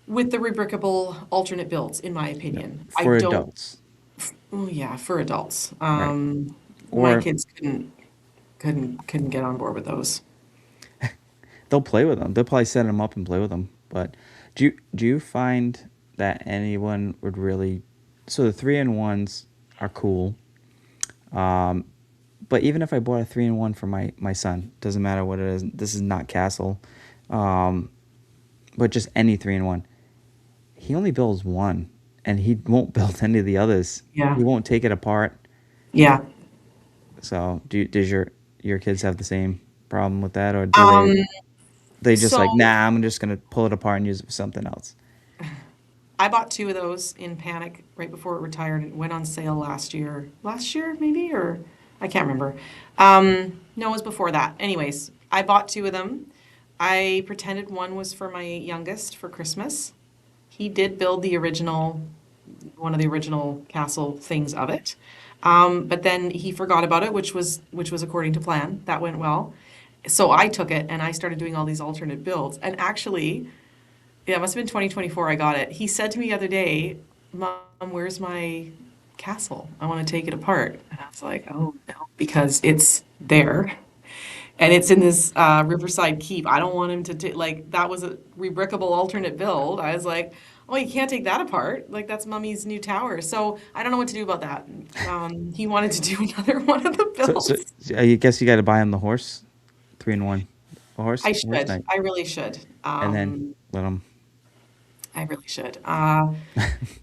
Speaker 2: with the rebrickable alternate builds, in my opinion. I
Speaker 1: For
Speaker 2: don't,
Speaker 1: adults,
Speaker 2: oh yeah, for adults.
Speaker 1: right?
Speaker 2: My
Speaker 1: Or
Speaker 2: kids couldn't get on board with those.
Speaker 1: they'll play with them. They'll probably set them up and play with them. But do you find that anyone would really? So the 3-in-1s are cool. Um, but even if I bought a 3-in-1 for my son, doesn't matter what it is. This is not Castle, um, but just any 3-in-1. He only builds one, and he won't build any of the others.
Speaker 2: Yeah.
Speaker 1: He won't take it apart.
Speaker 2: Yeah.
Speaker 1: So does your kids have the same problem with that, or do
Speaker 2: Um,
Speaker 1: they just like,
Speaker 2: so
Speaker 1: nah, I'm just gonna pull it apart and use it for something else?
Speaker 2: I bought two of those in panic right before it retired. It went on sale last year. Last year, maybe, or I can't remember. No, it was before that. Anyways, I bought two of them. I pretended one was for my youngest for Christmas. He did build one of the original castle things of it. But then he forgot about it, which was according to plan. That went well. So I took it and I started doing all these alternate builds. And actually, yeah, it must have been 2024 I got it. He said to me the other day, Mom, where's my castle? I want to take it apart. And I was like, oh no, because it's there. And it's in this Riverside Keep. I don't want him to take, like, that was a rebrickable alternate build. I was like, oh, you can't take that apart. Like, that's Mummy's new tower. So I don't know what to do about that. He wanted to do another one of the
Speaker 1: So
Speaker 2: builds.
Speaker 1: I guess you got to buy him the horse, 3-in-1, a horse
Speaker 2: I should.
Speaker 1: night,
Speaker 2: I really should.
Speaker 1: and then let him.
Speaker 2: I really should.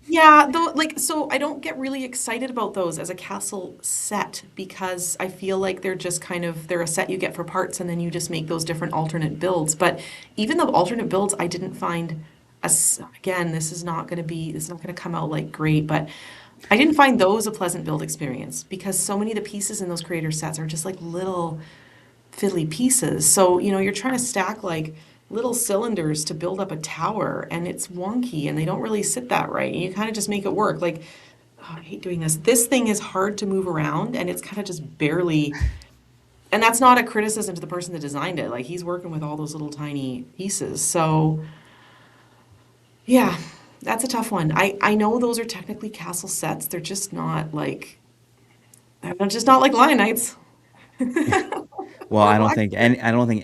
Speaker 2: Yeah, though, like, so I don't get really excited about those as a castle set because I feel like they're just kind of, they're a set you get for parts and then you just make those different alternate builds. But even the alternate builds, I didn't find, again, this is not going to come out like great, but I didn't find those a pleasant build experience because so many of the pieces in those creator sets are just like little fiddly pieces. So, you're trying to stack like little cylinders to build up a tower and it's wonky and they don't really sit that right. And you kind of just make it work. Like, oh, I hate doing this. This thing is hard to move around and it's kind of just barely, and that's not a criticism to the person that designed it. Like, he's working with all those little tiny pieces. So, yeah, that's a tough one. I know those are technically castle sets. They're just not like Lion Knights
Speaker 1: Well,
Speaker 2: or
Speaker 1: I don't
Speaker 2: Black.
Speaker 1: think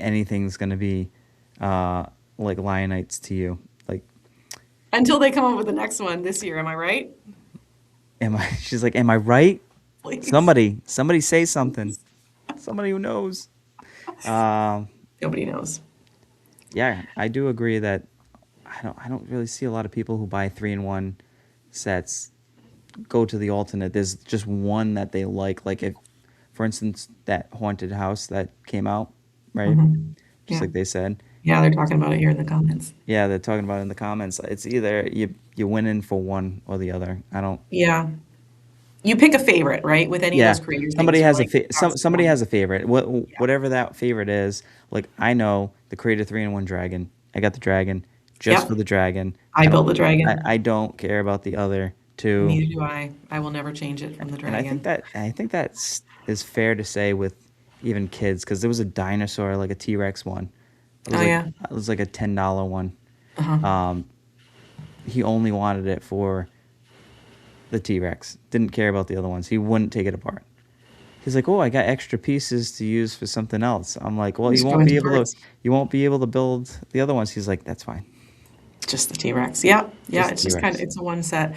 Speaker 1: anything's gonna be uh, like Lionites to you. Like,
Speaker 2: Until they come up with the next one this year, am I right?
Speaker 1: am I? She's like, am I right?
Speaker 2: Please.
Speaker 1: Somebody say something. Somebody who knows. Um,
Speaker 2: Nobody knows.
Speaker 1: yeah, I do agree that I don't really see a lot of people who buy 3-in-1 sets go to the alternate. There's just one that they like. Like, if, for instance, that haunted house that came out, right?
Speaker 2: Mhm.
Speaker 1: Just
Speaker 2: Yeah.
Speaker 1: like they said.
Speaker 2: Yeah, they're talking about it here in the comments.
Speaker 1: Yeah, they're talking about it in the comments. It's either you win in for one or the other. I don't.
Speaker 2: Yeah. You pick a favorite, right? With any of
Speaker 1: Yeah,
Speaker 2: those creator things, you're like, that's the
Speaker 1: somebody
Speaker 2: one.
Speaker 1: has a favorite.
Speaker 2: Yeah.
Speaker 1: Whatever that favorite is. Like, I know the Creator 3-in-1 dragon. I got the dragon just for
Speaker 2: Yep.
Speaker 1: the dragon.
Speaker 2: I built the dragon.
Speaker 1: I don't care about the other two.
Speaker 2: Neither do I. I will never change it from the
Speaker 1: And
Speaker 2: dragon.
Speaker 1: I think that's is fair to say with even kids, because there was a dinosaur, like a T-Rex one.
Speaker 2: Oh yeah.
Speaker 1: It was like a $10 one.
Speaker 2: Uh-huh.
Speaker 1: Um, he only wanted it for the T-Rex. Didn't care about the other ones. He wouldn't take it apart. He's like, "Oh, I got extra pieces to use for something else." I'm like, "Well,
Speaker 2: Just go into parts.
Speaker 1: you won't be able to build the other ones." He's like, "That's fine.
Speaker 2: Just the T-Rex. Yeah. Yeah.
Speaker 1: Just
Speaker 2: It's
Speaker 1: the
Speaker 2: just kind of,
Speaker 1: T-Rex."
Speaker 2: it's a one set.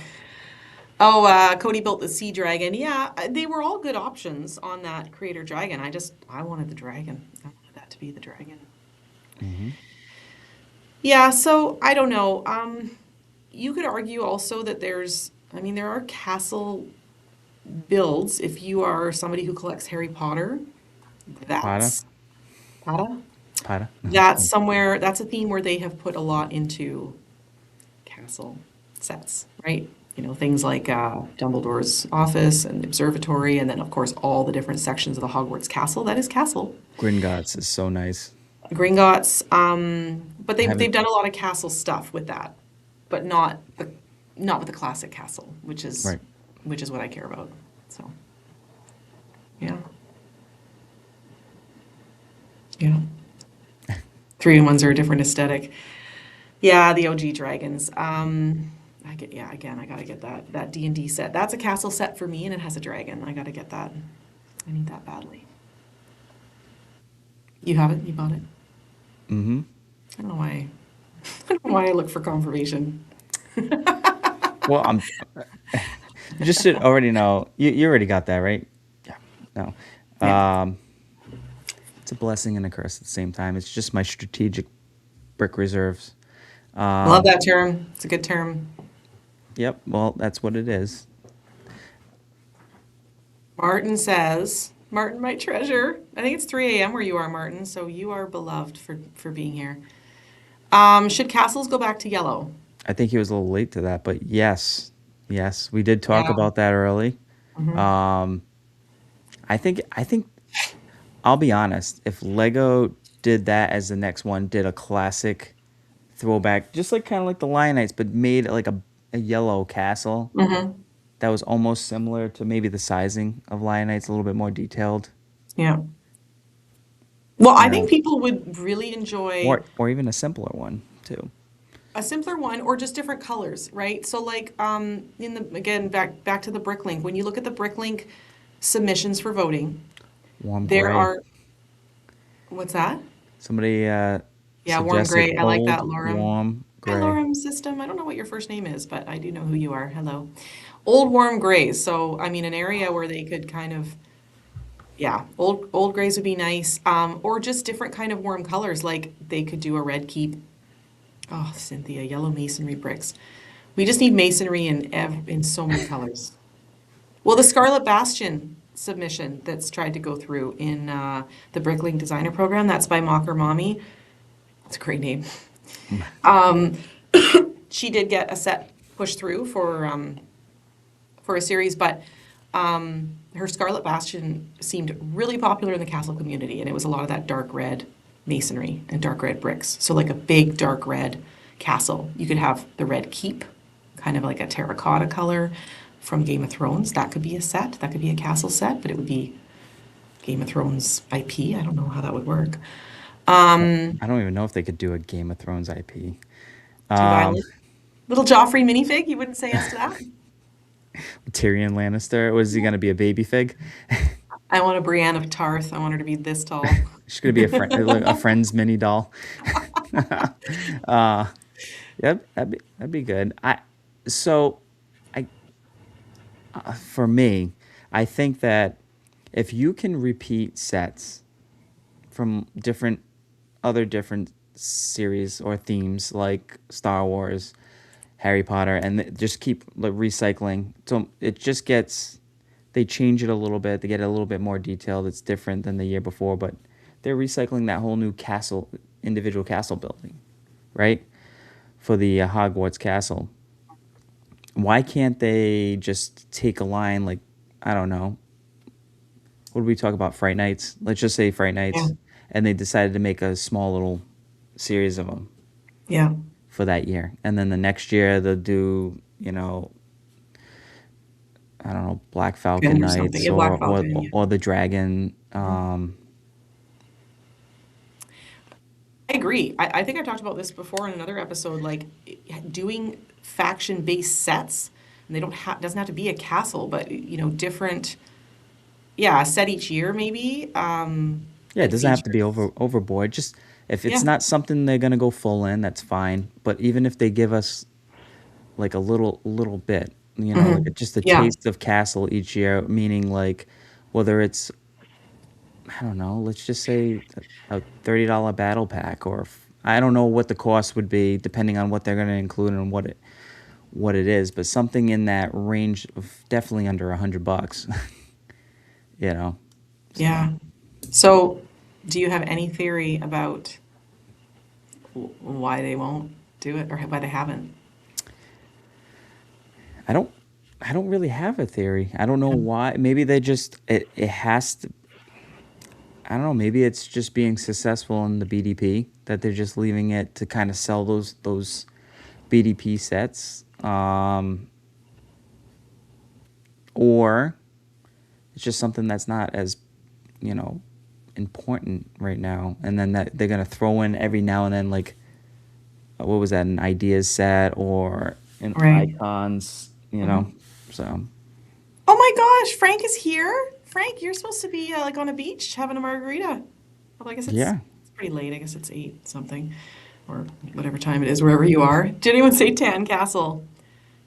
Speaker 2: Oh, Cody built the sea dragon. Yeah, they were all good options on that creator dragon. I wanted the dragon. I wanted that to be the dragon.
Speaker 1: Hmm.
Speaker 2: Yeah, so I don't know. you could argue also that I mean, there are castle builds. If you are somebody who collects Harry Potter,
Speaker 1: Pada,
Speaker 2: that's Potter.
Speaker 1: pada.
Speaker 2: That's somewhere, that's a theme where they have put a lot into castle sets, right? You know, things like Dumbledore's office and the observatory, and then, of course, all the different sections of the Hogwarts castle. That is castle.
Speaker 1: Gringotts is so nice.
Speaker 2: Gringotts, but
Speaker 1: I
Speaker 2: they've
Speaker 1: haven't.
Speaker 2: done a lot of castle stuff with that, but not with the classic castle,
Speaker 1: Right.
Speaker 2: which is what I care about. So, yeah, yeah. 3-in-1s are a different aesthetic. Yeah, the OG dragons. Yeah, again, I gotta get that D&D set. That's a castle set for me, and it has a dragon. I gotta get that. I need that badly. You have it? You bought it?
Speaker 1: Mm-hmm.
Speaker 2: I don't know why. I don't know why I look for confirmation.
Speaker 1: Well, you just should already know. You already got that, right? Yeah. No.
Speaker 2: Yeah.
Speaker 1: It's a blessing and a curse at the same time. It's just my strategic brick reserves.
Speaker 2: Love
Speaker 1: Um,
Speaker 2: that term. It's a good term.
Speaker 1: yep. Well, that's what it is.
Speaker 2: Martin says, Martin, my treasure. I think it's 3 a.m. where you are, Martin, so you are beloved for being here. Should castles go back to yellow?
Speaker 1: I think he was a little late to that, but yes, yes, we did talk
Speaker 2: Yeah.
Speaker 1: about that early.
Speaker 2: Hmm.
Speaker 1: Um, I think I'll be honest. If Lego did that as the next one, did a classic throwback, just like kind of like the Lionites, but made like a yellow castle
Speaker 2: Hmm.
Speaker 1: that was almost similar to maybe the sizing of Lionites, a little bit more detailed,
Speaker 2: Yeah. Well,
Speaker 1: you
Speaker 2: I
Speaker 1: know,
Speaker 2: think people would really enjoy
Speaker 1: or even a simpler one too.
Speaker 2: a simpler one or just different colors, right? So like in the again back to the Bricklink, when you look at the Bricklink submissions for voting,
Speaker 1: Warm
Speaker 2: there
Speaker 1: gray.
Speaker 2: are what's that?
Speaker 1: Somebody
Speaker 2: Yeah, warm
Speaker 1: suggested
Speaker 2: gray. I like
Speaker 1: old
Speaker 2: that, Lorem.
Speaker 1: warm
Speaker 2: Hi,
Speaker 1: gray.
Speaker 2: Lorem system. I don't know what your first name is, but I do know who you are. Hello. Old warm grays. So I mean an area where they could kind of yeah, old grays would be nice. Or just different kind of warm colors, like they could do a red keep. Oh, Cynthia, yellow masonry bricks. We just need masonry in so many colors. Well, the Scarlet Bastion submission that's tried to go through in the Bricklink Designer Program, that's by Mocker Mommy. It's a great name. She did get a set pushed through for a series, but her Scarlet Bastion seemed really popular in the castle community, and it was a lot of that dark red masonry and dark red bricks. So like a big dark red castle. You could have the red keep, kind of like a terracotta color from Game of Thrones. That could be a set. That could be a castle set, but it would be Game of Thrones IP. I don't know how that would work.
Speaker 1: I don't even know if they could do a Game of Thrones IP.
Speaker 2: Too
Speaker 1: Um,
Speaker 2: violent. Little Joffrey minifig. You wouldn't say yes to that?
Speaker 1: Tyrion Lannister. Was he going to be a baby fig?
Speaker 2: I want a Brienne of Tarth. I want her to be this tall.
Speaker 1: She's going to be a friend's mini doll. uh, yep, that'd be good. So I for me, I think that if you can repeat sets from different series or themes like Star Wars, Harry Potter, and just keep like recycling. So it just gets they change it a little bit. They get it a little bit more detailed. It's different than the year before, but they're recycling that whole new castle, individual castle building, right? For the Hogwarts castle. Why can't they just take a line like I don't know, what do we talk about? Fright Nights. Let's just say Fright
Speaker 2: Yeah.
Speaker 1: Nights, and they decided to make a small little series of them
Speaker 2: Yeah.
Speaker 1: for that year, and then the next year they'll do I don't know Black Falcon
Speaker 2: Pin or something.
Speaker 1: Nights
Speaker 2: Yeah, Black Falcon. Yeah.
Speaker 1: or the Dragon.
Speaker 2: I agree. I think I talked about this before in another episode, like doing faction-based sets, and they don't have doesn't have to be a castle, but different, yeah, a set each year maybe
Speaker 1: Yeah, it
Speaker 2: that
Speaker 1: doesn't have to be
Speaker 2: features.
Speaker 1: overboard. Just if it's
Speaker 2: Yeah.
Speaker 1: not something they're gonna go full in, that's fine. But even if they give us like a little bit,
Speaker 2: Hmm.
Speaker 1: like just a
Speaker 2: Yeah.
Speaker 1: taste of castle each year, meaning like whether it's I don't know, let's just say a $30 battle pack, or I don't know what the cost would be depending on what they're gonna include and what it. what it is, but something in that range of definitely under $100, you know. So
Speaker 2: Yeah. So, do you have any theory about why they won't do it or why they haven't?
Speaker 1: I don't I don't really have a theory. I don't know why. Maybe they just it has to. I don't know. Maybe it's just being successful in the BDP that they're just leaving it to kind of sell those BDP sets, or it's just something that's not as, you know, important right now. And then that they're gonna throw in every now and then, like, what was that, an ideas set or an
Speaker 2: Right.
Speaker 1: icons, you know.
Speaker 2: Mhm.
Speaker 1: So
Speaker 2: Oh my gosh, Frank is here. Frank, you're supposed to be like on a beach having a margarita. Well, I guess
Speaker 1: yeah.
Speaker 2: it's pretty late. I guess it's 8 something or whatever time it is wherever you are. Did anyone say Tan Castle?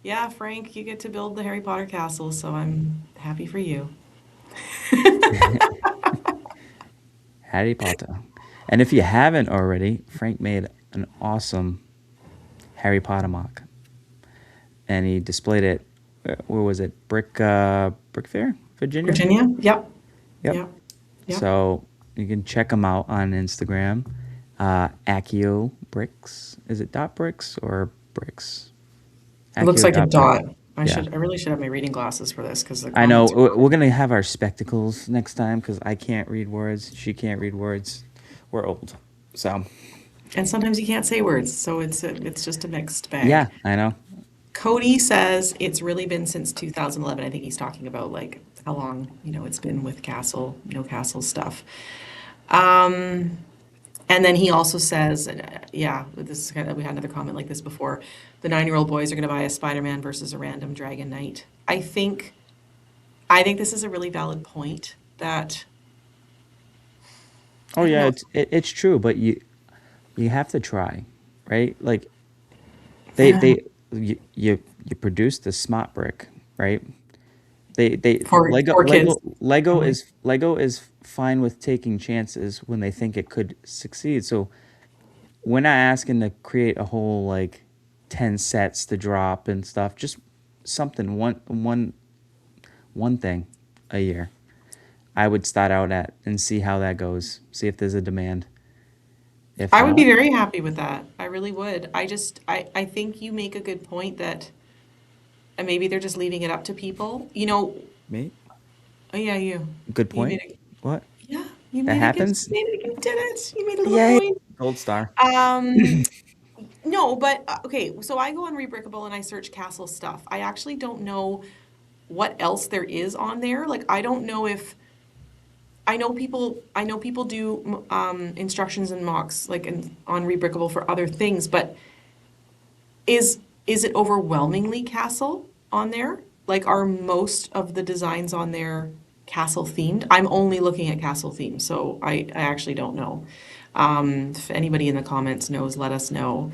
Speaker 2: Yeah, Frank, you get to build the Harry Potter castle, so I'm happy for you.
Speaker 1: Harry Potter. And if you haven't already, Frank made an awesome Harry Potter mock, and he displayed it. Where was it? Brick Fair, Virginia.
Speaker 2: Virginia? Yep.
Speaker 1: Yep.
Speaker 2: Yep. Yep.
Speaker 1: So you can check him out on Instagram. Accio Bricks. Is it dot bricks or bricks?
Speaker 2: It looks
Speaker 1: Accio
Speaker 2: like a
Speaker 1: dot bricks.
Speaker 2: dot.
Speaker 1: Yeah.
Speaker 2: I really should have my reading glasses for this because the
Speaker 1: I know
Speaker 2: comments are
Speaker 1: we're gonna have our spectacles next time because I can't read words. She can't read words. We're old. So
Speaker 2: and sometimes you can't say words, so it's just a mixed bag.
Speaker 1: yeah, I know.
Speaker 2: Cody says it's really been since 2011. I think he's talking about like how long, it's been with Castle, no Castle stuff. Um, and then he also says, and yeah, this is kind of, we had another comment like this before. The 9-year-old boys are going to buy a Spider-Man versus a random Dragon Knight. I think this is a really valid point that
Speaker 1: Oh
Speaker 2: I don't
Speaker 1: yeah,
Speaker 2: know.
Speaker 1: it's true, but you have to try, right? Like
Speaker 2: Yeah,
Speaker 1: you produce the smart brick, right? They
Speaker 2: for kids. Totally.
Speaker 1: Lego is fine with taking chances when they think it could succeed. So we're not asking to create a whole like 10 sets to drop and stuff. Just something one thing a year. I would start out at and see how that goes. See if there's a demand. If
Speaker 2: I would be
Speaker 1: not,
Speaker 2: very happy with that. I really would. I think you make a good point that maybe they're just leaving it up to people.
Speaker 1: me.
Speaker 2: Oh yeah,
Speaker 1: Good
Speaker 2: you
Speaker 1: point.
Speaker 2: made it.
Speaker 1: What?
Speaker 2: Yeah,
Speaker 1: That happens?
Speaker 2: you did it. You made a little
Speaker 1: Yay!
Speaker 2: point.
Speaker 1: Gold star.
Speaker 2: Um, no, but okay, so I go on Rebrickable and I search castle stuff. I actually don't know what else there is on there. Like I don't know if I know people do instructions and mocks like on Rebrickable for other things, but is it overwhelmingly castle on there? Like, are most of the designs on there castle themed? I'm only looking at castle themed, so I actually don't know. If anybody in the comments knows, let us know.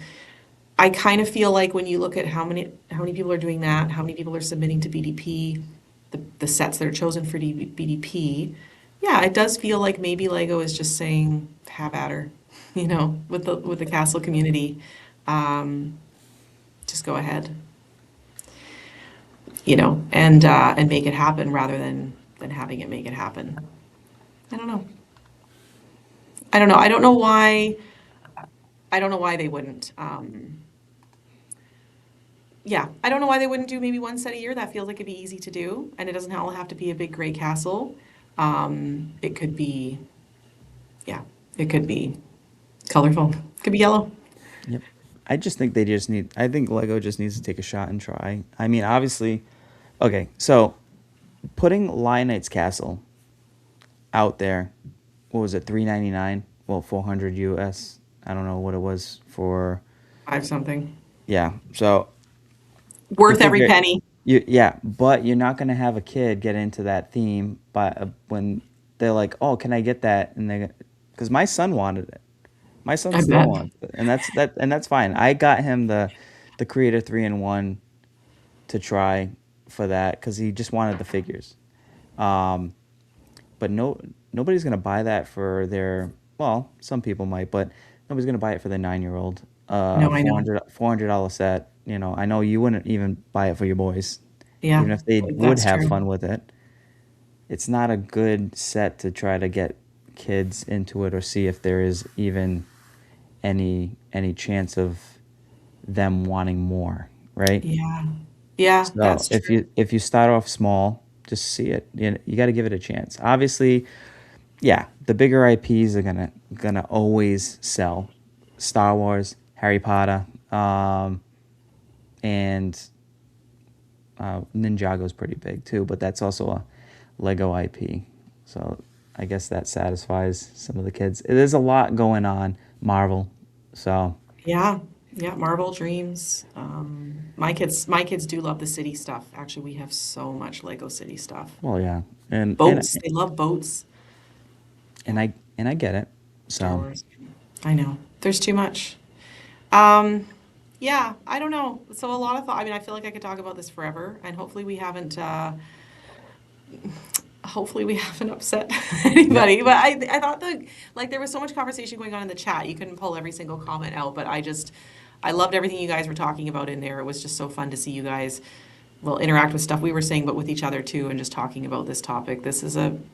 Speaker 2: I kind of feel like when you look at how many people are doing that, how many people are submitting to BDP, the sets that are chosen for BDP, yeah, it does feel like maybe Lego is just saying, have at her, with the castle community. Um, just go ahead, and make it happen rather than having it make it happen. I don't know. I don't know. I don't know why they wouldn't. Yeah, I don't know why they wouldn't do maybe one set a year. That feels like it'd be easy to do, and it doesn't all have to be a big gray castle. It could be, yeah, it could be colorful. It could be yellow.
Speaker 1: Yep. I just think they just need. I think Lego just needs to take a shot and try. I mean, obviously, okay. So putting Lion Knight's Castle out there, what was it? 399. Well, 400 US. I don't know what it was for.
Speaker 2: Five something.
Speaker 1: Yeah. So you
Speaker 2: Worth every
Speaker 1: figure,
Speaker 2: penny.
Speaker 1: yeah, but you're not gonna have a kid get into that theme. But when they're like, "Oh, can I get that?" and they, because my son wanted it. My son
Speaker 2: I
Speaker 1: still
Speaker 2: bet.
Speaker 1: wants it, and that's fine. I got him the Creator 3-in-1 to try for that because he just wanted the figures. Um, but nobody's gonna buy that for their. Well, some people might, but nobody's gonna buy it for their 9-year-old.
Speaker 2: No, I know.
Speaker 1: $400 set. You know, I know you wouldn't even buy it for your boys,
Speaker 2: Yeah,
Speaker 1: even if they would
Speaker 2: that's
Speaker 1: have
Speaker 2: true.
Speaker 1: fun with it. It's not a good set to try to get kids into it or see if there is even any chance of them wanting more, right?
Speaker 2: Yeah. Yeah,
Speaker 1: So
Speaker 2: that's true.
Speaker 1: if you start off small, just see it. You got to give it a chance. Obviously, yeah, the bigger IPs are gonna always sell. Star Wars, Harry Potter, and Ninjago's pretty big too, but that's also a Lego IP. So I guess that satisfies some of the kids. There's a lot going on, Marvel. So,
Speaker 2: Yeah. Yeah, Marvel Dreams. My kids do love the city stuff. Actually, we have so much Lego City stuff.
Speaker 1: well, yeah, and and
Speaker 2: Boats. They love boats.
Speaker 1: and
Speaker 2: Yeah,
Speaker 1: I get it.
Speaker 2: Star
Speaker 1: So
Speaker 2: Wars. I know. There's too much. Um, yeah, I don't know. So a lot of thought. I mean, I feel like I could talk about this forever, and hopefully we haven't upset
Speaker 1: no,
Speaker 2: anybody. But I thought that like there was so much conversation going on in the chat. You couldn't pull every single comment out, but I loved everything you guys were talking about in there. It was just so fun to see you guys well interact with stuff we were saying, but with each other too, and just talking about this topic. This
Speaker 1: and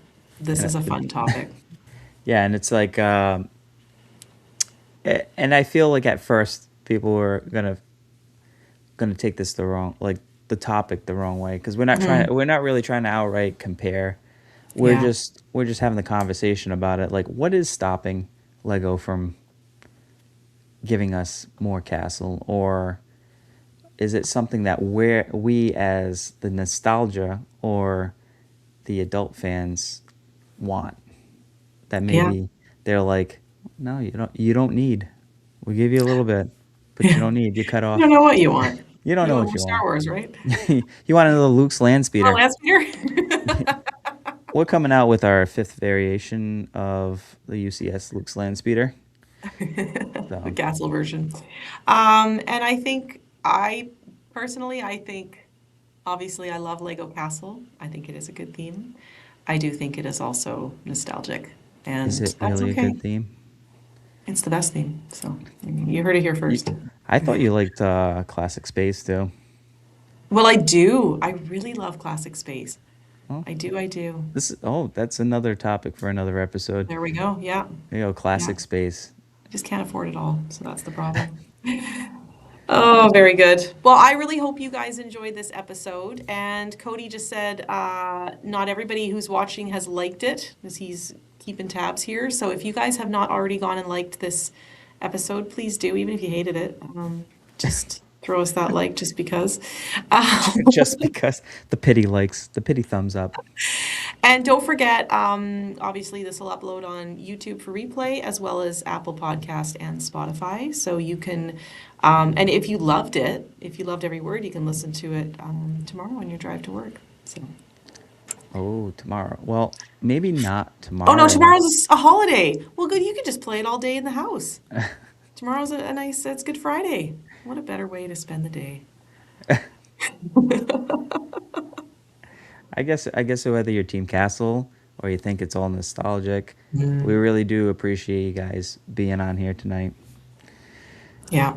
Speaker 2: is a fun topic.
Speaker 1: yeah, and it's like, and I feel like at first people were gonna take this the wrong, like the topic the wrong way, because
Speaker 2: Mhm.
Speaker 1: we're not really trying to outright compare.
Speaker 2: Yeah.
Speaker 1: We're just having the conversation about it. Like, what is stopping Lego from giving us more castle, or is it something that we as the nostalgia or the adult fans want, that
Speaker 2: Yeah.
Speaker 1: maybe they're like, no, you don't need. We give you a little bit, but you
Speaker 2: Yeah.
Speaker 1: don't need. You cut
Speaker 2: You don't
Speaker 1: off.
Speaker 2: know what you want.
Speaker 1: You don't
Speaker 2: You
Speaker 1: know
Speaker 2: want
Speaker 1: what
Speaker 2: more
Speaker 1: you
Speaker 2: Star
Speaker 1: want.
Speaker 2: Wars, right?
Speaker 1: You want another Luke's land
Speaker 2: Oh,
Speaker 1: speeder.
Speaker 2: Lance Peter?
Speaker 1: We're coming out with our fifth variation of the UCS Luke's land speeder.
Speaker 2: The
Speaker 1: So,
Speaker 2: castle version. And I think, obviously, I love Lego Castle. I think it is a good theme. I do think it is also nostalgic,
Speaker 1: is
Speaker 2: and
Speaker 1: it
Speaker 2: that's
Speaker 1: really a
Speaker 2: okay.
Speaker 1: good theme?
Speaker 2: It's the best theme. So, you heard it here
Speaker 1: You,
Speaker 2: first.
Speaker 1: I thought you liked classic space too.
Speaker 2: Well, I do. I really love classic space.
Speaker 1: Well,
Speaker 2: I do. I do.
Speaker 1: that's another topic for another episode.
Speaker 2: There we go. Yeah.
Speaker 1: There you go,
Speaker 2: Yeah.
Speaker 1: classic space.
Speaker 2: I just can't afford it all. So that's the problem. Oh, very good. Well, I really hope you guys enjoyed this episode. And Cody just said not everybody who's watching has liked it, as he's keeping tabs here. So if you guys have not already gone and liked this episode, please do, even if you hated it. Just throw us that like just because.
Speaker 1: Just because the pity thumbs up.
Speaker 2: And don't forget, obviously, this will upload on YouTube for replay as well as Apple Podcast and Spotify. So you can, and if you loved it, if you loved every word, you can listen to it tomorrow on your drive to work. So,
Speaker 1: Oh, tomorrow. Well, maybe not
Speaker 2: oh no,
Speaker 1: tomorrow.
Speaker 2: tomorrow's a holiday. Well, good, you could just play it all day in the house. Tomorrow's a nice, it's Good Friday. What a better way to spend the day.
Speaker 1: I guess whether you're Team Castle or you think it's all nostalgic, we
Speaker 2: Mm,
Speaker 1: really do appreciate you guys being on here tonight.
Speaker 2: yeah,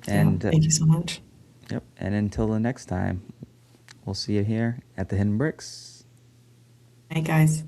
Speaker 2: yeah.
Speaker 1: And
Speaker 2: Thank you so much.
Speaker 1: yep, and until the next time, we'll see you here at the Hidden Bricks.
Speaker 2: Hey, guys.